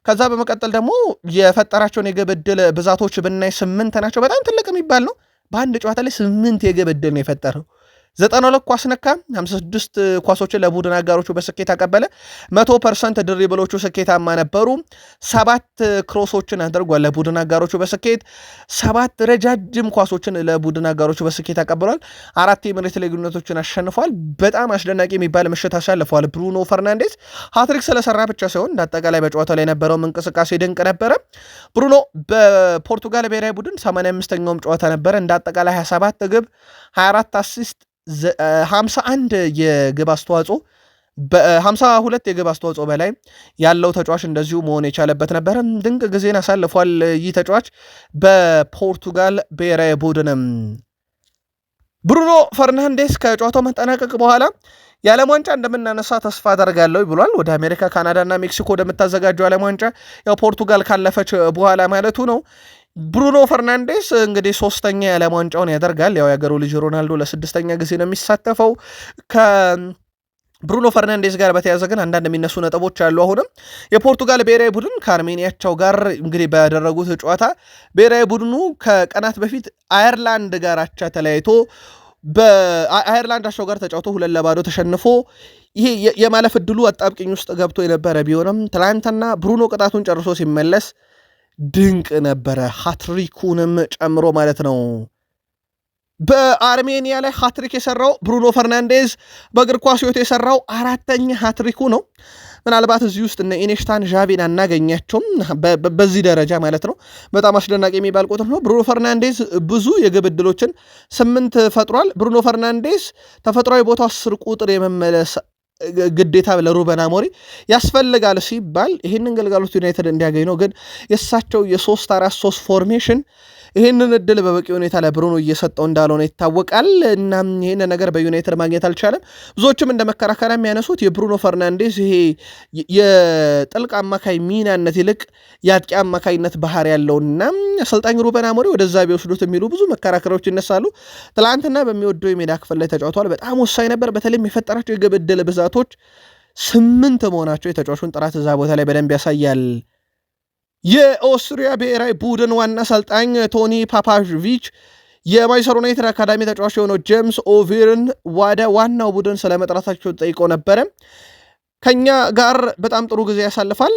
ከዛ በመቀጠል ደግሞ የፈጠራቸውን የግብ ዕድል ብዛቶች ብናይ 8 ናቸው። በጣም ትልቅ የሚባል ነው። በአንድ ጨዋታ ላይ 8 የግብ ዕድል ነው የፈጠረው። 92 ኳስ ነካ፣ 56 ኳሶችን ለቡድን አጋሮቹ በስኬት አቀበለ። 100% ድሪብሎቹ ስኬታማ ነበሩ። 7 ክሮሶችን አድርጓል ለቡድን አጋሮቹ በስኬት 7 ረጃጅም ኳሶችን ለቡድን አጋሮቹ በስኬት አቀብሏል። 4 የመሬት ላይ ግንኙነቶችን አሸንፏል። በጣም አስደናቂ የሚባል ምሽት አሳልፈዋል። ብሩኖ ፈርናንዴስ ሃትሪክ ስለሰራ ብቻ ሳይሆን እንዳጠቃላይ በጨዋታው ላይ የነበረውም እንቅስቃሴ ድንቅ ነበረ። ብሩኖ በፖርቱጋል ብሔራዊ ቡድን 85ኛውም ጨዋታ ነበረ። እንዳጠቃላይ 27 ግብ፣ 24 አሲስት፣ 51 የግብ አስተዋጽኦ በ52 የግብ አስተዋጽኦ በላይ ያለው ተጫዋች እንደዚሁ መሆን የቻለበት ነበረ። ድንቅ ጊዜን አሳልፏል ይህ ተጫዋች በፖርቱጋል ብሔራዊ ቡድንም። ብሩኖ ፈርናንዴስ ከጨዋታው መጠናቀቅ በኋላ የዓለም ዋንጫ እንደምናነሳ ተስፋ አደርጋለሁ ብሏል። ወደ አሜሪካ፣ ካናዳና ሜክሲኮ ወደምታዘጋጀው ዓለም ዋንጫ ያው ፖርቱጋል ካለፈች በኋላ ማለቱ ነው። ብሩኖ ፈርናንዴስ እንግዲህ 3ኛ የዓለም ዋንጫውን ያደርጋል። ያው የአገሩ ልጅ ሮናልዶ ለ6ኛ ጊዜ ነው የሚሳተፈው። ከብሩኖ ፈርናንዴስ ጋር በተያዘ ግን አንዳንድ የሚነሱ ነጥቦች አሉ። አሁንም የፖርቱጋል ብሔራዊ ቡድን ከአርሜኒያቸው ጋር እንግዲህ ባደረጉት ጨዋታ ብሔራዊ ቡድኑ ከቀናት በፊት አየርላንድ ጋር አቻ ተለያይቶ በአየርላንዳቸው ጋር ተጫውቶ 2-0 ተሸንፎ ይሄ የማለፍ ዕድሉ አጣብቂኝ ውስጥ ገብቶ የነበረ ቢሆንም ትላንትና ብሩኖ ቅጣቱን ጨርሶ ሲመለስ ድንቅ ነበረ፣ ሃትሪኩንም ጨምሮ ማለት ነው። በአርሜኒያ ላይ ሃትሪክ የሰራው ብሩኖ ፈርናንዴዝ በእግር ኳስ ሕይወቱ የሰራው 4ኛ ሃትሪኩ ነው። ምናልባት እዚህ ውስጥ እነ ኢኔሽታን ዣቪን አናገኛቸውም በዚህ ደረጃ ማለት ነው። በጣም አስደናቂ የሚባል ቁጥር ነው። ብሩኖ ፈርናንዴዝ ብዙ የግብ ዕድሎችን 8 ፈጥሯል። ብሩኖ ፈርናንዴዝ ተፈጥሯዊ ቦታው 10 ቁጥር የመመለስ ግዴታ ለሩበን አሞሪም ያስፈልጋል ሲባል ይህንን ግልጋሎት ዩናይትድ እንዲያገኝ ነው። ግን የእሳቸው የ3-4-3 ፎርሜሽን ይህንን እድል በበቂ ሁኔታ ለብሩኖ እየሰጠው እንዳልሆነ ይታወቃል እና ይህን ነገር በዩናይትድ ማግኘት አልቻለም። ብዙዎችም እንደ መከራከሪያ የሚያነሱት የብሩኖ ፈርናንዴስ ይሄ የጥልቅ አማካይ ሚናነት ይልቅ የአጥቂ አማካይነት ባህር ያለውና አሰልጣኝ ሩበን አሞሪም ወደዛ ቢወስዱት የሚሉ ብዙ መከራከሪያዎች ይነሳሉ። ትላንትና በሚወደው የሜዳ ክፍል ላይ ተጫውተዋል። በጣም ወሳኝ ነበር። በተለይም የፈጠራቸው የግብ ዕድል ብዛቶች 8 መሆናቸው የተጫዋቹን ጥራት እዛ ቦታ ላይ በደንብ ያሳያል። የኦስትሪያ ብሔራዊ ቡድን ዋና አሰልጣኝ ቶኒ ፓፓቪች የማንቸስተር ዩናይትድ አካዳሚ ተጫዋች የሆነው ጄምስ ኦቪርን ወደ ዋናው ቡድን ስለመጥራታቸው ጠይቀው ነበረ። ከኛ ጋር በጣም ጥሩ ጊዜ ያሳልፋል።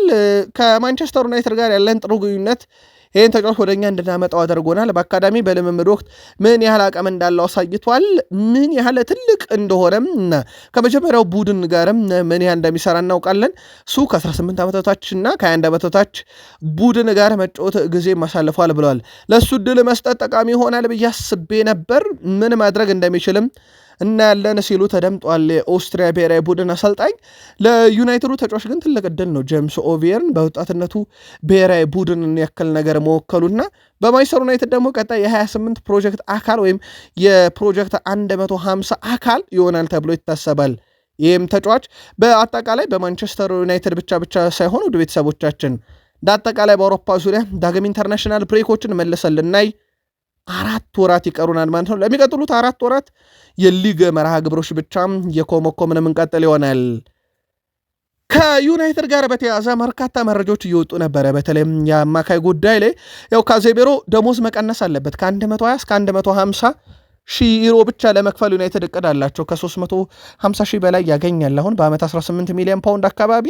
ከማንቸስተር ዩናይትድ ጋር ያለን ጥሩ ግንኙነት ይህን ተጫዋች ወደኛ እንድናመጣው አድርጎናል። በአካዳሚ በልምምድ ወቅት ምን ያህል አቅም እንዳለው አሳይቷል። ምን ያህል ትልቅ እንደሆነም እና ከመጀመሪያው ቡድን ጋርም ምን ያህል እንደሚሰራ እናውቃለን። እሱ ከ18 ዓመት በታች እና ከ21 ዓመት በታች ቡድን ጋር መጫወት ጊዜ ማሳልፏል ብለዋል። ለእሱ ድል መስጠት ጠቃሚ ይሆናል ብዬ አስቤ ነበር። ምን ማድረግ እንደሚችልም እናያለን ሲሉ ተደምጧል። የኦስትሪያ ብሔራዊ ቡድን አሰልጣኝ ለዩናይትዱ ተጫዋች ግን ትልቅ እድል ነው። ጄምስ ኦቪየርን በወጣትነቱ ብሔራዊ ቡድንን ያክል ነገር መወከሉና በማንቸስተር ዩናይትድ ደግሞ ቀጣይ የ28 ፕሮጀክት አካል ወይም የፕሮጀክት 150 አካል ይሆናል ተብሎ ይታሰባል። ይህም ተጫዋች በአጠቃላይ በማንቸስተር ዩናይትድ ብቻ ሳይሆን ወደ ቤተሰቦቻችን እንደ አጠቃላይ በአውሮፓ ዙሪያ ዳግም ኢንተርናሽናል ብሬኮችን መልሰን ልናይ 4 ወራት ይቀሩናል ማለት ነው። ለሚቀጥሉት 4 ወራት የሊግ መርሃ ግብሮች ብቻ የኮመኮምን የምንቀጥል ይሆናል። ከዩናይትድ ጋር በተያያዘ በርካታ መረጃዎች እየወጡ ነበረ። በተለይም የአማካይ ጉዳይ ላይ ያው ካዜሜሮ ደሞዝ መቀነስ አለበት ከ120 እስከ 150 ሺህ ዩሮ ብቻ ለመክፈል ዩናይትድ እቅድ አላቸው። ከ350 ሺህ በላይ ያገኛል አሁን በአመት 18 ሚሊዮን ፓውንድ አካባቢ።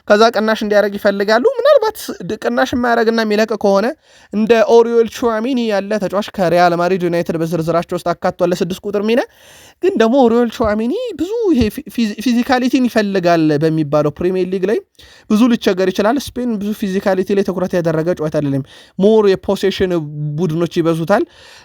ከዛ ቅናሽ እንዲያደርግ ይፈልጋሉ። ምናልባት ቅናሽ የማያደርግና የሚለቅ ከሆነ እንደ ኦሪዮል ቹዋሚኒ ያለ ተጫዋች ከሪያል ማድሪድ ዩናይትድ በዝርዝራቸው ውስጥ አካቷል ለ6 ቁጥር ሚና። ግን ደግሞ ኦሪዮል ቹዋሚኒ ብዙ ይሄ ፊዚካሊቲን ይፈልጋል በሚባለው ፕሪሚየር ሊግ ላይ ብዙ ሊቸገር ይችላል። ስፔን ብዙ ፊዚካሊቲ ላይ ትኩረት ያደረገ ጨዋታ አይደለም፣ ሞር የፖሴሽን ቡድኖች ይበዙታል።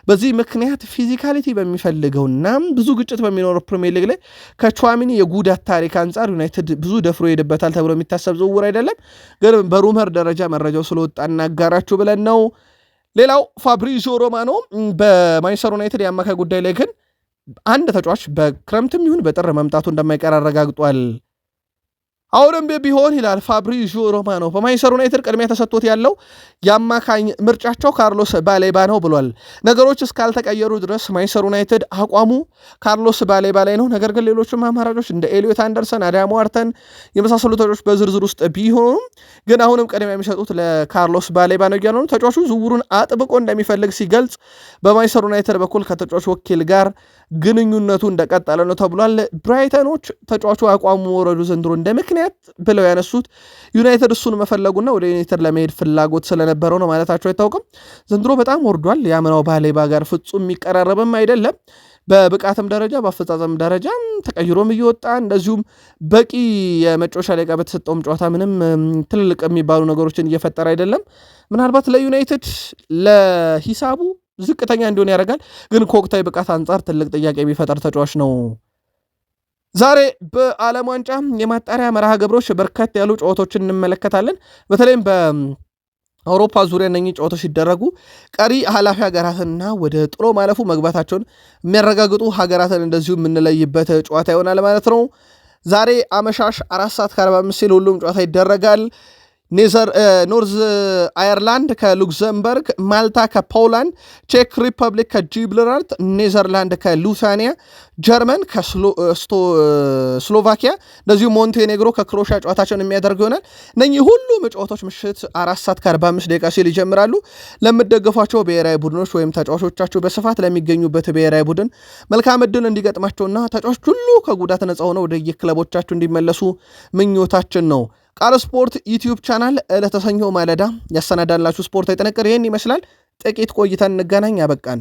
በዚህ ምክንያት ፊዚካሊቲ በሚፈልገውና ብዙ ግጭት በሚኖረው ፕሪሚየር ሊግ ላይ ከቹዋሚኒ የጉዳት ታሪክ አንጻር ዩናይትድ ብዙ ደፍሮ ይሄድበታል ተብሎ የሚታሰብ ዝውውር አይደለም። ግን በሩመር ደረጃ መረጃው ስለወጣ እናጋራችሁ ብለን ነው። ሌላው ፋብሪዚዮ ሮማኖ በማንቸስተር ዩናይትድ የአማካይ ጉዳይ ላይ ግን አንድ ተጫዋች በክረምትም ይሁን በጥር መምጣቱ እንደማይቀር አረጋግጧል። አሁንም ቢሆን ይላል ፋብሪዚዮ ሮማኖ በማንቸስተር ዩናይትድ ቅድሚያ ተሰጥቶት ያለው የአማካኝ ምርጫቸው ካርሎስ ባሌባ ነው ብሏል። ነገሮች እስካልተቀየሩ ድረስ ማንቸስተር ዩናይትድ አቋሙ ካርሎስ ባሌባ ላይ ነው። ነገር ግን ሌሎችም አማራጮች እንደ ኤሊዮት አንደርሰን፣ አዳም ዋርተን የመሳሰሉ ተጫዋቾች በዝርዝር ውስጥ ቢሆኑም ግን አሁንም ቅድሚያ የሚሰጡት ለካርሎስ ባሌባ ነው እያሉ ነው። ተጫዋቹ ዝውውሩን አጥብቆ እንደሚፈልግ ሲገልጽ በማንቸስተር ዩናይትድ በኩል ከተጫዋቹ ወኪል ጋር ግንኙነቱ እንደቀጠለ ነው ተብሏል። ብራይተኖች ተጫዋቹ አቋሙ ወረዱ ዘንድሮ እንደ ምክንያት ብለው ያነሱት ዩናይትድ እሱን መፈለጉና ወደ ዩናይትድ ለመሄድ ፍላጎት ስለነበረው ነው ማለታቸው አይታወቅም። ዘንድሮ በጣም ወርዷል። የአምናው ባሌባ ጋር ፍጹም የሚቀራረብም አይደለም። በብቃትም ደረጃ በአፈጻጸም ደረጃ ተቀይሮም እየወጣ እንደዚሁም በቂ የመጫወቻ ደቂቃ በተሰጠውም ጨዋታ ምንም ትልልቅ የሚባሉ ነገሮችን እየፈጠረ አይደለም። ምናልባት ለዩናይትድ ለሂሳቡ ዝቅተኛ እንዲሆን ያደርጋል። ግን ከወቅታዊ ብቃት አንጻር ትልቅ ጥያቄ የሚፈጠር ተጫዋች ነው። ዛሬ በዓለም ዋንጫ የማጣሪያ መርሃ ግብሮች በርከት ያሉ ጨዋታዎችን እንመለከታለን። በተለይም በአውሮፓ ዙሪያ እነኚህ ጨዋታዎች ሲደረጉ ቀሪ ኃላፊ ሀገራትና ወደ ጥሎ ማለፉ መግባታቸውን የሚያረጋግጡ ሀገራትን እንደዚሁ የምንለይበት ጨዋታ ይሆናል ማለት ነው። ዛሬ አመሻሽ 4:45 ሲል ሁሉም ጨዋታ ይደረጋል። ኖርዝ አየርላንድ ከሉክዘምበርግ፣ ማልታ ከፖላንድ፣ ቼክ ሪፐብሊክ ከጂብራልታር፣ ኔዘርላንድ ከሉታኒያ፣ ጀርመን ከስሎቫኪያ እንደዚሁ ሞንቴኔግሮ ከክሮሻ ጨዋታቸውን የሚያደርጉ ይሆናል። እነኚህ ሁሉም ጨዋታዎች ምሽት 4:45 ሲል ይጀምራሉ። ለምትደገፏቸው ብሔራዊ ቡድኖች ወይም ተጫዋቾቻቸው በስፋት ለሚገኙበት ብሔራዊ ቡድን መልካም ዕድል እንዲገጥማቸውና ተጫዋቾች ሁሉ ከጉዳት ነፃ ሆነው ወደ የክለቦቻቸው እንዲመለሱ ምኞታችን ነው። ቃል ስፖርት ዩቲዩብ ቻናል ለተሰኘው ማለዳ ያሰናዳላችሁ ስፖርታዊ ጥንቅር ይህን ይመስላል። ጥቂት ቆይተን እንገናኝ። አበቃን።